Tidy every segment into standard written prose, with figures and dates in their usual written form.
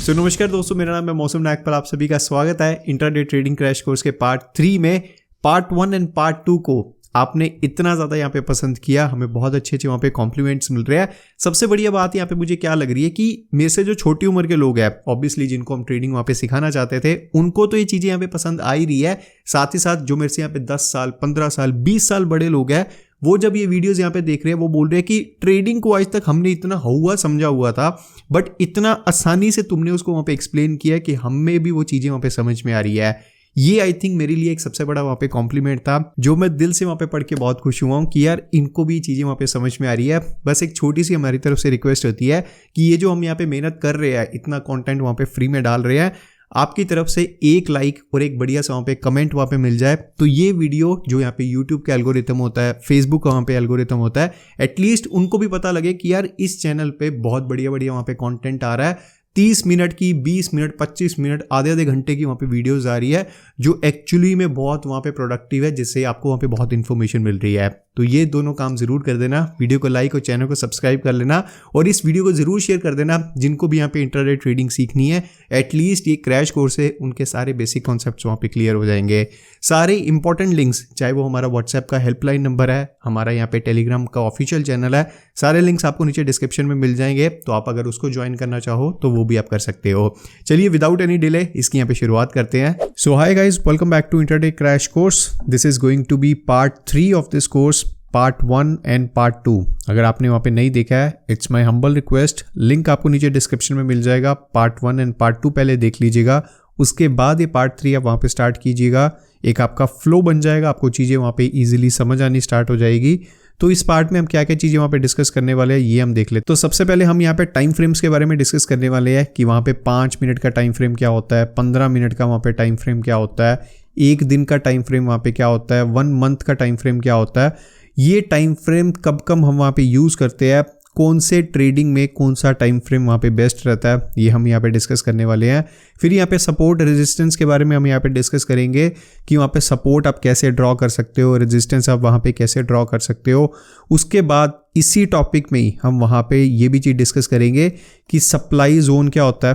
तो नमस्कार दोस्तों, मेरा नाम है मौसम नागपाल। आप सभी का स्वागत है इंट्राडे ट्रेडिंग क्रैश कोर्स के पार्ट 3 में। पार्ट 1 एंड पार्ट 2 को आपने इतना ज़्यादा यहाँ पे पसंद किया, हमें बहुत अच्छे वहाँ पे कॉम्प्लीमेंट्स मिल रहे हैं। सबसे बढ़िया बात यहाँ पे मुझे क्या लग रही है कि मेरे से जो छोटी उम्र के लोग हैं, ऑब्वियसली जिनको हम ट्रेडिंग वहाँ पे सिखाना चाहते थे, उनको तो ये चीज़ें यहाँ पे पसंद आ ही रही है। साथ ही साथ जो मेरे से यहाँ पे 10 साल 15 साल 20 साल बड़े लोग हैं, वो जब ये वीडियोस यहाँ पे देख रहे हैं, वो बोल रहे हैं कि ट्रेडिंग को आज तक हमने इतना हुआ समझा हुआ था, बट इतना आसानी से तुमने उसको वहाँ पे एक्सप्लेन किया कि हमें भी वो चीज़ें वहाँ पे समझ में आ रही है। ये आई थिंक मेरे लिए एक सबसे बड़ा वहाँ पे कॉम्प्लीमेंट था, जो मैं दिल से वहाँ पे पढ़ के बहुत खुश हुआ हूँ कि यार इनको भी चीज़ें वहाँ पे समझ में आ रही है। बस एक छोटी सी हमारी तरफ से रिक्वेस्ट होती है कि ये जो हम यहाँ पे मेहनत कर रहे हैं, इतना कंटेंट वहाँ पे फ्री में डाल रहे हैं, आपकी तरफ से एक लाइक और एक बढ़िया सा वहाँ पे कमेंट वहाँ पे मिल जाए तो ये वीडियो जो यहाँ पे यूट्यूब का एल्गोरिथम होता है, फेसबुक का वहाँ पे एल्गोरिथम होता है, एटलीस्ट उनको भी पता लगे कि यार इस चैनल पे बहुत बढ़िया बढ़िया वहाँ पे कंटेंट आ रहा है। 30 मिनट की, 20 मिनट, 25 मिनट, आधे घंटे की वहाँ पे वीडियोस आ रही है, जो एक्चुअली में बहुत वहाँ पे प्रोडक्टिव है, जिससे आपको वहाँ पे बहुत इन्फॉर्मेशन मिल रही है। तो ये दोनों काम जरूर कर देना, वीडियो को लाइक और चैनल को सब्सक्राइब कर लेना, और इस वीडियो को जरूर शेयर कर देना जिनको भी यहाँ पे इंट्राडे ट्रेडिंग सीखनी है। एटलीस्ट ये क्रैश कोर्स है, उनके सारे बेसिक कॉन्सेप्ट्स वहाँ पे क्लियर हो जाएंगे। सारे इंपॉर्टेंट लिंक्स, चाहे वो हमारा व्हाट्सएप का हेल्पलाइन नंबर है, हमारा यहाँ पे टेलीग्राम का ऑफिशियल चैनल है, सारे लिंक्स आपको नीचे डिस्क्रिप्शन में मिल जाएंगे। तो आप अगर उसको ज्वाइन करना चाहो तो वो भी आप कर सकते हो। चलिए विदाउट एनी डिले इसकी यहाँ पे शुरुआत करते हैं। So hi guys, welcome back to intraday crash course. This is going to be part 3 of this course, part 1 and part 2। अगर आपने वहाँ पे नहीं देखा है, it's my humble request, link आपको नीचे डिस्क्रिप्शन में मिल जाएगा। पार्ट 1 एंड पार्ट 2 पहले देख लीजिएगा, उसके बाद ये पार्ट 3 आप वहाँ पे स्टार्ट कीजिएगा। एक आपका फ्लो बन जाएगा, आपको चीज़ें वहाँ पे इजीली समझ आनी स्टार्ट हो जाएगी। तो इस पार्ट में हम क्या क्या चीज़ें वहाँ पे डिस्कस करने वाले हैं ये हम देख लेते हैं। तो सबसे पहले हम यहाँ पे टाइम फ्रेम्स के बारे में डिस्कस करने वाले हैं कि वहाँ पे 5 मिनट का टाइम फ्रेम क्या होता है, 15 मिनट का वहाँ पे टाइम फ्रेम क्या होता है, 1 दिन का टाइम फ्रेम वहाँ पे क्या होता है, 1 मंथ का टाइम फ्रेम क्या होता है, ये टाइम फ्रेम कब कब हम वहाँ पे यूज़ करते हैं, कौन से ट्रेडिंग में कौन सा टाइम फ्रेम वहाँ पे बेस्ट रहता है, ये हम यहाँ पे डिस्कस करने वाले हैं। फिर यहाँ पे सपोर्ट रेजिस्टेंस के बारे में हम यहाँ पे डिस्कस करेंगे कि वहाँ पे सपोर्ट आप कैसे ड्रॉ कर सकते हो, रेजिस्टेंस आप वहाँ पे कैसे ड्रॉ कर सकते हो। उसके बाद इसी टॉपिक में ही हम वहाँ पे ये भी चीज़ डिस्कस करेंगे कि सप्लाई जोन क्या होता है,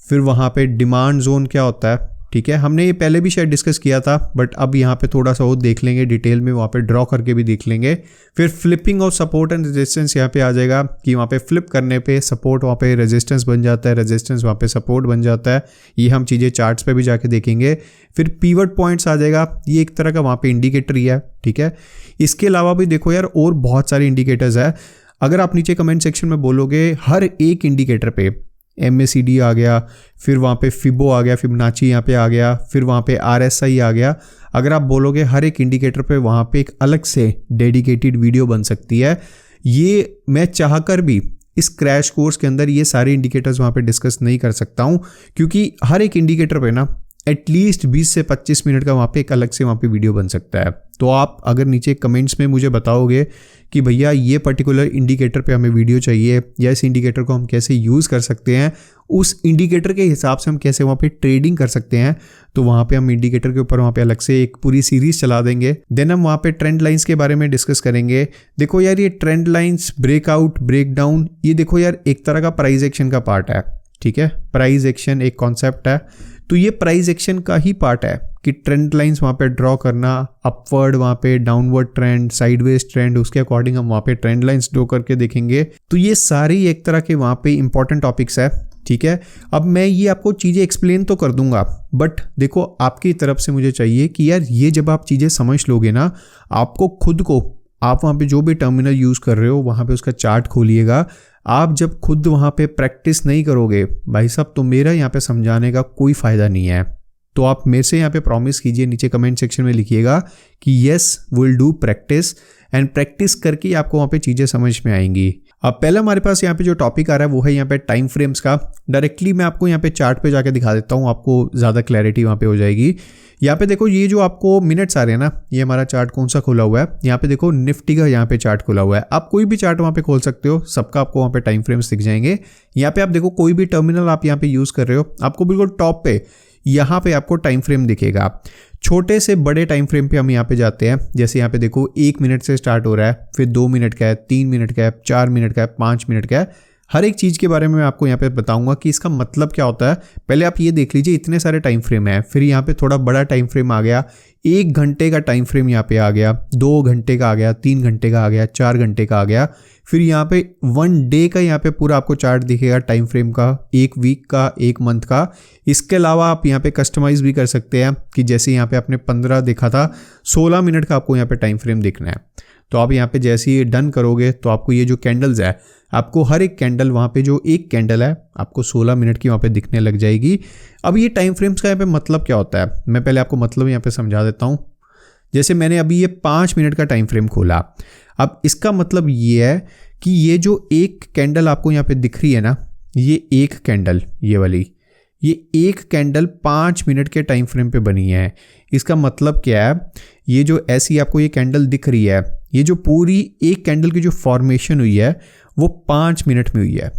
फिर वहाँ पे डिमांड जोन क्या होता है। ठीक है, हमने ये पहले भी शायद डिस्कस किया था, बट अब यहाँ पे थोड़ा सा और देख लेंगे डिटेल में, वहाँ पे ड्रॉ करके भी देख लेंगे। फिर flipping of support and resistance यहाँ पे आ जाएगा कि वहाँ पे फ्लिप करने पे सपोर्ट वहाँ पे रेजिस्टेंस बन जाता है, रेजिस्टेंस वहाँ पे सपोर्ट बन जाता है। ये हम चीज़ें चार्ट्स पे भी जाके देखेंगे। फिर पीवट पॉइंट्स आ जाएगा, ये एक तरह का वहाँ पे इंडिकेटर ही है। ठीक है, इसके अलावा भी देखो यार और बहुत सारे इंडिकेटर्स है। अगर आप नीचे कमेंट सेक्शन में बोलोगे हर एक इंडिकेटर पे MACD आ गया, फिर वहाँ पे फिबो आ गया, फिबोनाची यहाँ पे आ गया, फिर वहाँ पे RSI आ गया, अगर आप बोलोगे हर एक इंडिकेटर पे वहाँ पे एक अलग से डेडिकेटेड वीडियो बन सकती है। ये मैं चाहकर भी इस क्रैश कोर्स के अंदर ये सारे इंडिकेटर्स वहाँ पे डिस्कस नहीं कर सकता हूँ, क्योंकि हर एक इंडिकेटर पे ना एटलीस्ट 20 से 25 मिनट का वहाँ पे एक अलग से वहाँ पे वीडियो बन सकता है। तो आप अगर नीचे कमेंट्स में मुझे बताओगे कि भैया ये पर्टिकुलर इंडिकेटर पे हमें वीडियो चाहिए, या इस इंडिकेटर को हम कैसे यूज़ कर सकते हैं, उस इंडिकेटर के हिसाब से हम कैसे वहाँ पे ट्रेडिंग कर सकते हैं, तो वहाँ पे हम इंडिकेटर के ऊपर वहाँ पे अलग से एक पूरी सीरीज चला देंगे। देन हम वहाँ पे ट्रेंड लाइंस के बारे में डिस्कस करेंगे। देखो यार ये ट्रेंड लाइंस, ब्रेकआउट, ब्रेकडाउन, ये देखो यार एक तरह का प्राइस एक्शन का पार्ट है। ठीक है, प्राइस एक्शन एक कॉन्सेप्ट है, तो ये प्राइस एक्शन का ही पार्ट है कि ट्रेंड लाइंस वहाँ पे ड्रॉ करना, अपवर्ड वहाँ पे डाउनवर्ड ट्रेंड, साइडवेज ट्रेंड, उसके अकॉर्डिंग हम वहाँ पे ट्रेंड लाइंस ड्रॉ करके देखेंगे। तो ये सारी एक तरह के वहाँ पे इंपॉर्टेंट टॉपिक्स है। ठीक है, अब मैं ये आपको चीज़ें एक्सप्लेन तो कर दूंगा, बट देखो आपकी तरफ से मुझे चाहिए कि यार ये जब आप चीज़ें समझ लोगे ना, आपको खुद को, आप वहाँ पे जो भी टर्मिनल यूज़ कर रहे हो वहाँ पे उसका चार्ट खोलिएगा। आप जब खुद वहाँ पे प्रैक्टिस नहीं करोगे भाई साहब, तो मेरा यहाँ पे समझाने का कोई फ़ायदा नहीं है। तो आप मेरे से यहाँ पे प्रॉमिस कीजिए, नीचे कमेंट सेक्शन में लिखिएगा कि yes will do practice, and practice करके आपको वहाँ पे चीज़ें समझ में आएंगी। अब पहले हमारे पास यहाँ पे जो टॉपिक आ रहा है वो है यहाँ पे टाइम फ्रेम्स का। डायरेक्टली मैं आपको यहाँ पे चार्ट पे जाके दिखा देता हूँ, आपको ज़्यादा क्लैरिटी वहाँ पे हो जाएगी। यहाँ पे देखो ये जो आपको मिनट्स आ रहे हैं ना, ये हमारा चार्ट कौन सा खुला हुआ है, यहाँ पे देखो निफ्टी का यहाँ पे चार्ट खुला हुआ है। आप कोई भी चार्ट वहाँ पे खोल सकते हो, सबका आपको वहाँ पे टाइम फ्रेम्स दिख जाएंगे। यहाँ पे आप देखो कोई भी टर्मिनल आप यहाँ पे यूज़ कर रहे हो, आपको बिल्कुल टॉप पे यहाँ पे आपको टाइम फ्रेम दिखेगा। छोटे से बड़े टाइम फ्रेम पे हम यहाँ पे जाते हैं, जैसे यहाँ पे देखो 1 मिनट से स्टार्ट हो रहा है, फिर 2 मिनट का है, 3 मिनट का है, 4 मिनट का है, 5 मिनट का है। हर एक चीज़ के बारे में मैं आपको यहाँ पे बताऊंगा कि इसका मतलब क्या होता है। पहले आप ये देख लीजिए, इतने सारे टाइम फ्रेम है, फिर यहाँ पे थोड़ा बड़ा टाइम फ्रेम आ गया, 1 घंटे का टाइम फ्रेम यहाँ पे आ गया, 2 घंटे का आ गया, 3 घंटे का आ गया, 4 घंटे का आ गया, फिर यहाँ पे 1 डे का यहाँ पे पूरा आपको चार्ट दिखेगा टाइम फ्रेम का, 1 वीक का, 1 मंथ का। इसके अलावा आप यहाँ पे कस्टमाइज भी कर सकते हैं कि जैसे यहाँ पे आपने 15 देखा था, 16 मिनट का आपको यहाँ पे टाइम फ्रेम देखना है। तो आप यहाँ पे जैसे ही डन करोगे तो आपको ये जो कैंडल्स है, आपको हर एक कैंडल वहाँ पे जो एक कैंडल है आपको 16 मिनट की वहाँ पे दिखने लग जाएगी। अब ये टाइम फ्रेम्स का यहाँ पे मतलब क्या होता है, मैं पहले आपको मतलब यहाँ पे समझा देता हूँ। जैसे मैंने अभी ये 5 मिनट का टाइम फ्रेम खोला, अब इसका मतलब ये है कि ये जो एक कैंडल आपको यहाँ पे दिख रही है ना, ये एक कैंडल, ये वाली, ये एक कैंडल 5 मिनट के टाइम फ्रेम पे बनी है। इसका मतलब क्या है, ये जो ऐसी आपको ये कैंडल दिख रही है, ये जो पूरी एक कैंडल की जो फॉर्मेशन हुई है वो 5 मिनट में हुई है।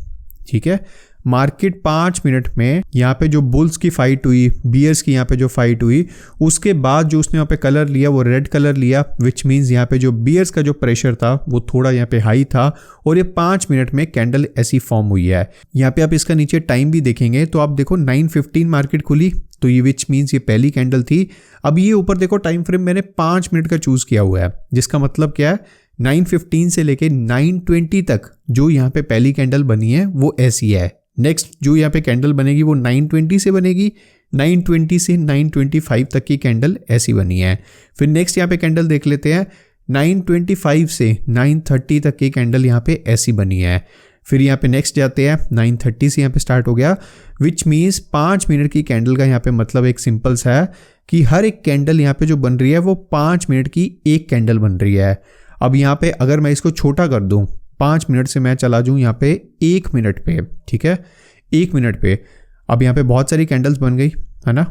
ठीक है, मार्केट 5 मिनट में यहाँ पे जो बुल्स की फाइट हुई, बियर्स की यहाँ पे जो फाइट हुई, उसके बाद जो उसने यहाँ पे कलर लिया वो रेड कलर लिया, विच मीन्स यहाँ पे जो बियर्स का जो प्रेशर था वो थोड़ा यहाँ पे हाई था और ये 5 मिनट में कैंडल ऐसी फॉर्म हुई है। यहाँ पे आप इसका नीचे टाइम भी देखेंगे तो आप देखो 9:15 मार्केट खुली, तो ये विच मीन्स ये पहली कैंडल थी। अब ये ऊपर देखो टाइम फ्रेम मैंने 5 मिनट का चूज किया हुआ है, जिसका मतलब क्या है 9:15 से लेके 9:20 तक जो यहाँ पे पहली कैंडल बनी है वो ऐसी है। नेक्स्ट जो यहाँ पे कैंडल बनेगी वो 9:20 से बनेगी, 9:20 से 9:25 तक की कैंडल ऐसी बनी है। फिर नेक्स्ट यहाँ पे कैंडल देख लेते हैं, 9:25 से 9:30 तक की कैंडल यहाँ पे ऐसी बनी है। फिर यहाँ पे नेक्स्ट जाते हैं, 9:30 से यहाँ पे स्टार्ट हो गया, विच मीन्स 5 मिनट की कैंडल का यहाँ पे मतलब एक सिंपल सा है कि हर एक कैंडल यहाँ पे जो बन रही है वो 5 मिनट की एक कैंडल बन रही है। अब यहाँ पे अगर मैं इसको छोटा कर दूँ, 5 मिनट से मैं चला जाऊँ यहाँ पे 1 मिनट पे, ठीक है, 1 मिनट पे, अब यहाँ पे बहुत सारी कैंडल्स बन गई है ना।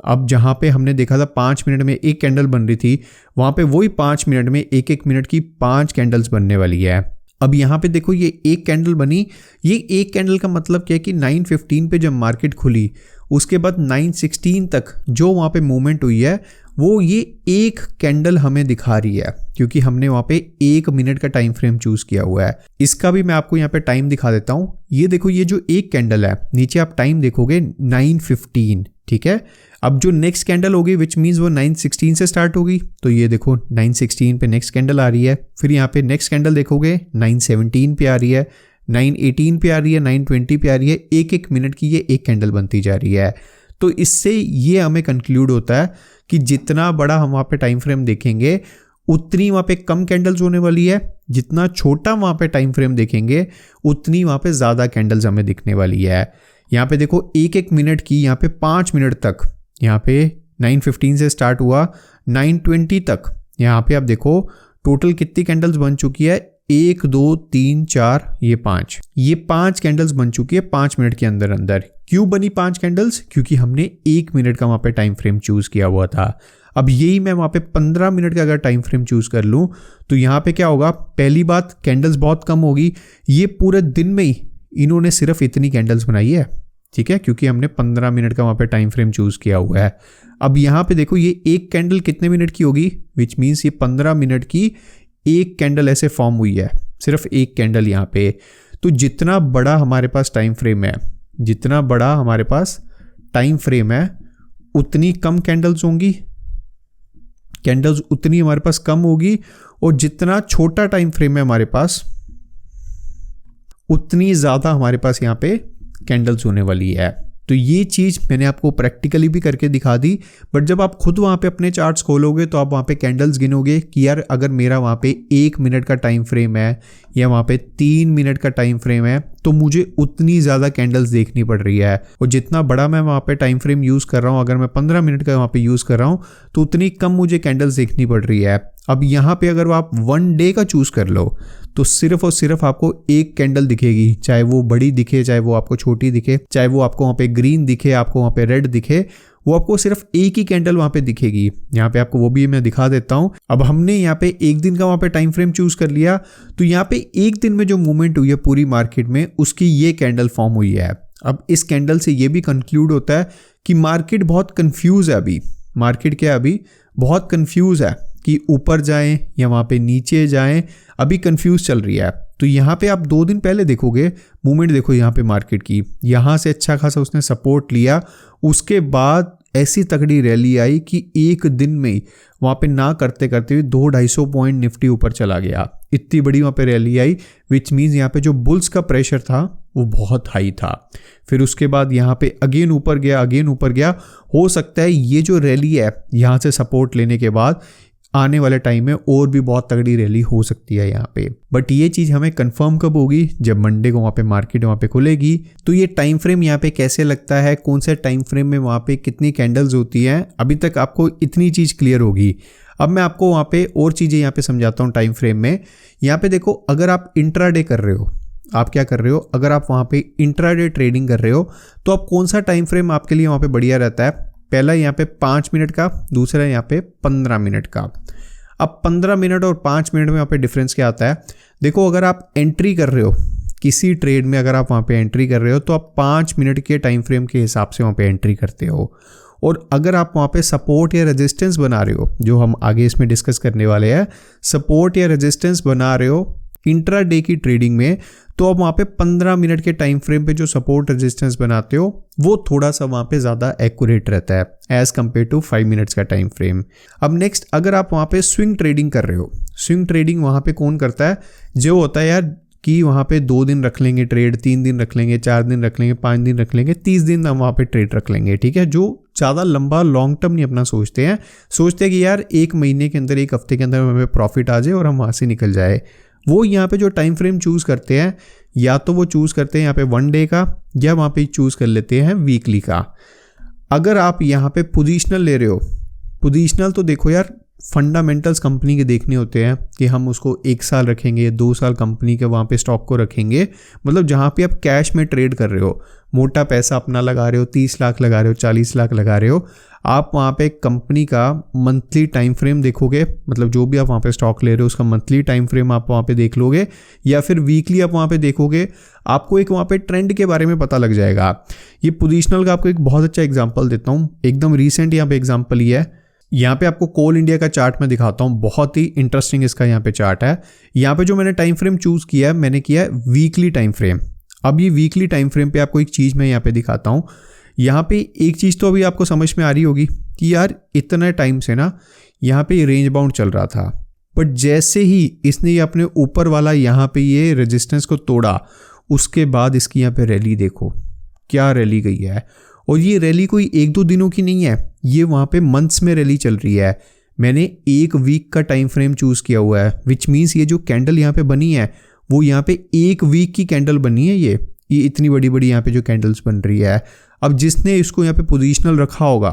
अब जहाँ पे हमने देखा था 5 मिनट में एक कैंडल बन रही थी, वहाँ पे वही 5 मिनट में 1-1 मिनट की 5 कैंडल्स बनने वाली है। अब यहाँ पे देखो ये एक कैंडल बनी, ये एक कैंडल का मतलब क्या है कि 9:15 पे जब मार्केट खुली उसके बाद 9:16 तक जो वहाँ पे मूवमेंट हुई है वो ये एक कैंडल हमें दिखा रही है, क्योंकि हमने वहाँ पे 1 मिनट का टाइम फ्रेम चूज किया हुआ है। इसका भी मैं आपको यहाँ पे टाइम दिखा देता हूँ। ये देखो ये जो एक कैंडल है, नीचे आप टाइम देखोगे 9:15, ठीक है। अब जो नेक्स्ट कैंडल होगी विच मीन्स वो 9:16 से स्टार्ट होगी, तो ये देखो 9:16 पे नेक्स्ट कैंडल आ रही है। फिर यहाँ पे नेक्स्ट कैंडल देखोगे 9:17 पे आ रही है, 9:18 पे आ रही है, 9:20 पे आ रही है, 1-1 मिनट की ये एक कैंडल बनती जा रही है। तो इससे ये हमें कंक्लूड होता है कि जितना बड़ा हम वहाँ पे टाइम फ्रेम देखेंगे उतनी वहाँ पे कम कैंडल्स होने वाली है, जितना छोटा वहाँ पे टाइम फ्रेम देखेंगे उतनी वहाँ पे ज़्यादा कैंडल्स हमें दिखने वाली है। यहाँ पे देखो 1-1 मिनट की यहाँ पे 5 मिनट तक, यहाँ पे 9:15 से स्टार्ट हुआ 9:20 तक, यहाँ पे आप देखो टोटल कितनी कैंडल्स बन चुकी है, 1 2 3 4 ये 5 कैंडल्स बन चुकी है 5 मिनट के अंदर अंदर। क्यों बनी 5 कैंडल्स? क्योंकि हमने 1 मिनट का वहाँ पे टाइम फ्रेम चूज किया हुआ था। अब यही मैं वहाँ पे 15 मिनट का अगर टाइम फ्रेम चूज कर लूँ तो यहाँ पे क्या होगा, पहली बात कैंडल्स बहुत कम होगी, ये पूरे दिन में ही इन्होंने सिर्फ इतनी कैंडल्स बनाई है, ठीक है, क्योंकि हमने 15 मिनट का वहाँ पे टाइम फ्रेम चूज किया हुआ है। अब यहाँ पे देखो ये एक कैंडल कितने मिनट की होगी, विच मीन्स ये 15 मिनट की एक कैंडल ऐसे फॉर्म हुई है, सिर्फ एक कैंडल यहाँ पे। तो जितना बड़ा हमारे पास टाइम फ्रेम है, जितना बड़ा हमारे पास टाइम फ्रेम है उतनी कम कैंडल्स होंगी, कैंडल्स उतनी हमारे पास कम होगी, और जितना छोटा टाइम फ्रेम है हमारे पास उतनी ज़्यादा हमारे पास यहाँ पे कैंडल्स होने वाली है। तो ये चीज़ मैंने आपको प्रैक्टिकली भी करके दिखा दी, बट जब आप खुद वहाँ पे अपने चार्ट्स खोलोगे तो आप वहाँ पे कैंडल्स गिनोगे कि यार अगर मेरा वहाँ पे 1 मिनट का टाइम फ्रेम है या वहाँ पे 3 मिनट का टाइम फ्रेम है तो मुझे उतनी ज़्यादा कैंडल्स देखनी पड़ रही है। और जितना बड़ा मैं वहाँ पे टाइम फ्रेम यूज़ कर रहा हूँ, अगर मैं 15 मिनट का वहाँ पे यूज़ कर रहा हूँ तो उतनी कम मुझे कैंडल्स देखनी पड़ रही है। अब यहाँ पे अगर आप 1 डे का चूज़ कर लो तो सिर्फ और सिर्फ आपको एक कैंडल दिखेगी, चाहे वो बड़ी दिखे, चाहे वो आपको छोटी दिखे, चाहे वो आपको वहाँ पे ग्रीन दिखे, आपको वहाँ पे रेड दिखे, वो आपको सिर्फ एक ही कैंडल वहाँ पे दिखेगी। यहाँ पे आपको वो भी मैं दिखा देता हूँ। अब हमने यहाँ पे एक दिन का वहाँ पे टाइम फ्रेम चूज कर लिया, तो यहाँ पे एक दिन में जो मूवमेंट हुई है पूरी मार्केट में उसकी ये कैंडल फॉर्म हुई है। अब इस कैंडल से ये भी कंक्लूड होता है कि मार्केट बहुत कंफ्यूज है अभी, मार्केट क्या अभी बहुत कंफ्यूज है कि ऊपर जाएं या वहाँ पे नीचे जाएं, अभी कंफ्यूज चल रही है। तो यहाँ पे आप 2 दिन पहले देखोगे मूवमेंट, देखो यहाँ पे मार्केट की, यहाँ से अच्छा खासा उसने सपोर्ट लिया, उसके बाद ऐसी तगड़ी रैली आई कि एक दिन में ही वहाँ पे ना करते करते हुए 200-250 पॉइंट निफ्टी ऊपर चला गया। इतनी बड़ी वहाँ पे रैली आई, विच मीन्स यहाँ पे जो बुल्स का प्रेशर था वो बहुत हाई था। फिर उसके बाद यहाँ पे अगेन ऊपर गया। हो सकता है ये जो रैली है यहाँ से सपोर्ट लेने के बाद आने वाले टाइम में और भी बहुत तगड़ी रैली हो सकती है यहाँ पे। बट ये चीज़ हमें कंफर्म कब होगी, जब मंडे को वहाँ पे मार्केट वहाँ पे खुलेगी। तो ये टाइम फ्रेम यहाँ पे कैसे लगता है, कौन से टाइम फ्रेम में वहाँ पे कितनी कैंडल्स होती हैं, अभी तक आपको इतनी चीज़ क्लियर होगी। अब मैं आपको वहाँ पे और चीज़ें यहाँ पे समझाता हूँ टाइम फ्रेम में। यहाँ पे देखो, अगर आप इंट्राडे कर रहे हो, आप क्या कर रहे हो, अगर आप वहाँ पे इंट्राडे ट्रेडिंग कर रहे हो तो आप कौन सा टाइम फ्रेम आपके लिए वहाँ पे बढ़िया रहता है। पहला यहाँ पे 5 मिनट का, दूसरा यहाँ पे 15 मिनट का। अब 15 मिनट और 5 मिनट में यहाँ पे डिफरेंस क्या आता है, देखो अगर आप एंट्री कर रहे हो किसी ट्रेड में, अगर आप वहाँ पे एंट्री कर रहे हो तो आप 5 मिनट के टाइम फ्रेम के हिसाब से वहाँ पे एंट्री करते हो। और अगर आप वहाँ पे सपोर्ट या रेजिस्टेंस बना रहे हो, जो हम आगे इसमें डिस्कस करने वाले हैं, सपोर्ट या रेजिस्टेंस बना रहे हो इंट्राडे की ट्रेडिंग में, तो आप वहाँ पे 15 मिनट के टाइम फ्रेम पे जो सपोर्ट रेजिस्टेंस बनाते हो वो थोड़ा सा वहाँ पे ज़्यादा एक्यूरेट रहता है एज़ कम्पेयर टू 5 मिनट्स का टाइम फ्रेम। अब नेक्स्ट, अगर आप वहाँ पे स्विंग ट्रेडिंग कर रहे हो, स्विंग ट्रेडिंग वहाँ पे कौन करता है, जो होता है यार कि वहाँ पे 2 दिन रख लेंगे ट्रेड, 3 दिन रख लेंगे, 4 दिन रख लेंगे, 5 दिन रख लेंगे, 30 दिन हम वहाँ पे ट्रेड रख लेंगे, ठीक है। जो ज़्यादा लंबा लॉन्ग टर्म नहीं अपना सोचते हैं कि यार 1 महीने के अंदर, 1 हफ्ते के अंदर हमें प्रॉफिट आ जाए और हम वहाँ से निकल जाए। वो यहाँ पे जो टाइम फ्रेम चूज़ करते हैं, या तो वो चूज़ करते हैं यहाँ पे 1 डे का, या वहाँ पे चूज़ कर लेते हैं वीकली का। अगर आप यहाँ पे पोजीशनल ले रहे हो, पोजीशनल तो देखो यार फंडामेंटल्स कंपनी के देखने होते हैं कि हम उसको 1 साल रखेंगे, 2 साल कंपनी के वहाँ पे स्टॉक को रखेंगे। मतलब जहाँ पे आप कैश में ट्रेड कर रहे हो, मोटा पैसा अपना लगा रहे हो, 30 लाख लगा रहे हो, 40 लाख लगा रहे हो, आप वहाँ पे कंपनी का मंथली टाइम फ्रेम देखोगे, मतलब जो भी आप वहाँ पे स्टॉक ले रहे हो उसका मंथली टाइम फ्रेम आप वहाँ पे देख लोगे, या फिर वीकली आप वहाँ पे देखोगे, आपको एक वहाँ पे ट्रेंड के बारे में पता लग जाएगा। ये पोजीशनल का आपको एक बहुत अच्छा एग्जांपल देता हूँ, एकदम रिसेंट यहाँ पे एग्जांपल ये है। यहाँ पे आपको कोल इंडिया का चार्ट मैं दिखाता हूँ, बहुत ही इंटरेस्टिंग इसका यहाँ पे चार्ट है। यहाँ पे जो मैंने टाइम फ्रेम चूज़ किया है, मैंने किया है वीकली टाइम फ्रेम। अब ये वीकली टाइम फ्रेम पे आपको एक चीज़ मैं यहाँ पे दिखाता हूँ। यहाँ पे एक चीज़ तो अभी आपको समझ में आ रही होगी कि यार इतने टाइम से ना यहाँ पे रेंज बाउंड चल रहा था, बट जैसे ही इसने ये अपने ऊपर वाला यहाँ पे ये रेजिस्टेंस को तोड़ा, उसके बाद इसकी यहाँ पे रैली देखो क्या रैली गई है। और ये रैली कोई 1-2 दिनों की नहीं है, ये वहाँ पे मंथ्स में रैली चल रही है। मैंने 1 वीक का टाइम फ्रेम चूज़ किया हुआ है, विच मीन्स ये जो कैंडल यहाँ पे बनी है वो यहाँ पे 1 वीक की कैंडल बनी है। ये इतनी बड़ी बड़ी यहाँ पे जो कैंडल्स बन रही है। अब जिसने इसको यहाँ पे पोजीशनल रखा होगा,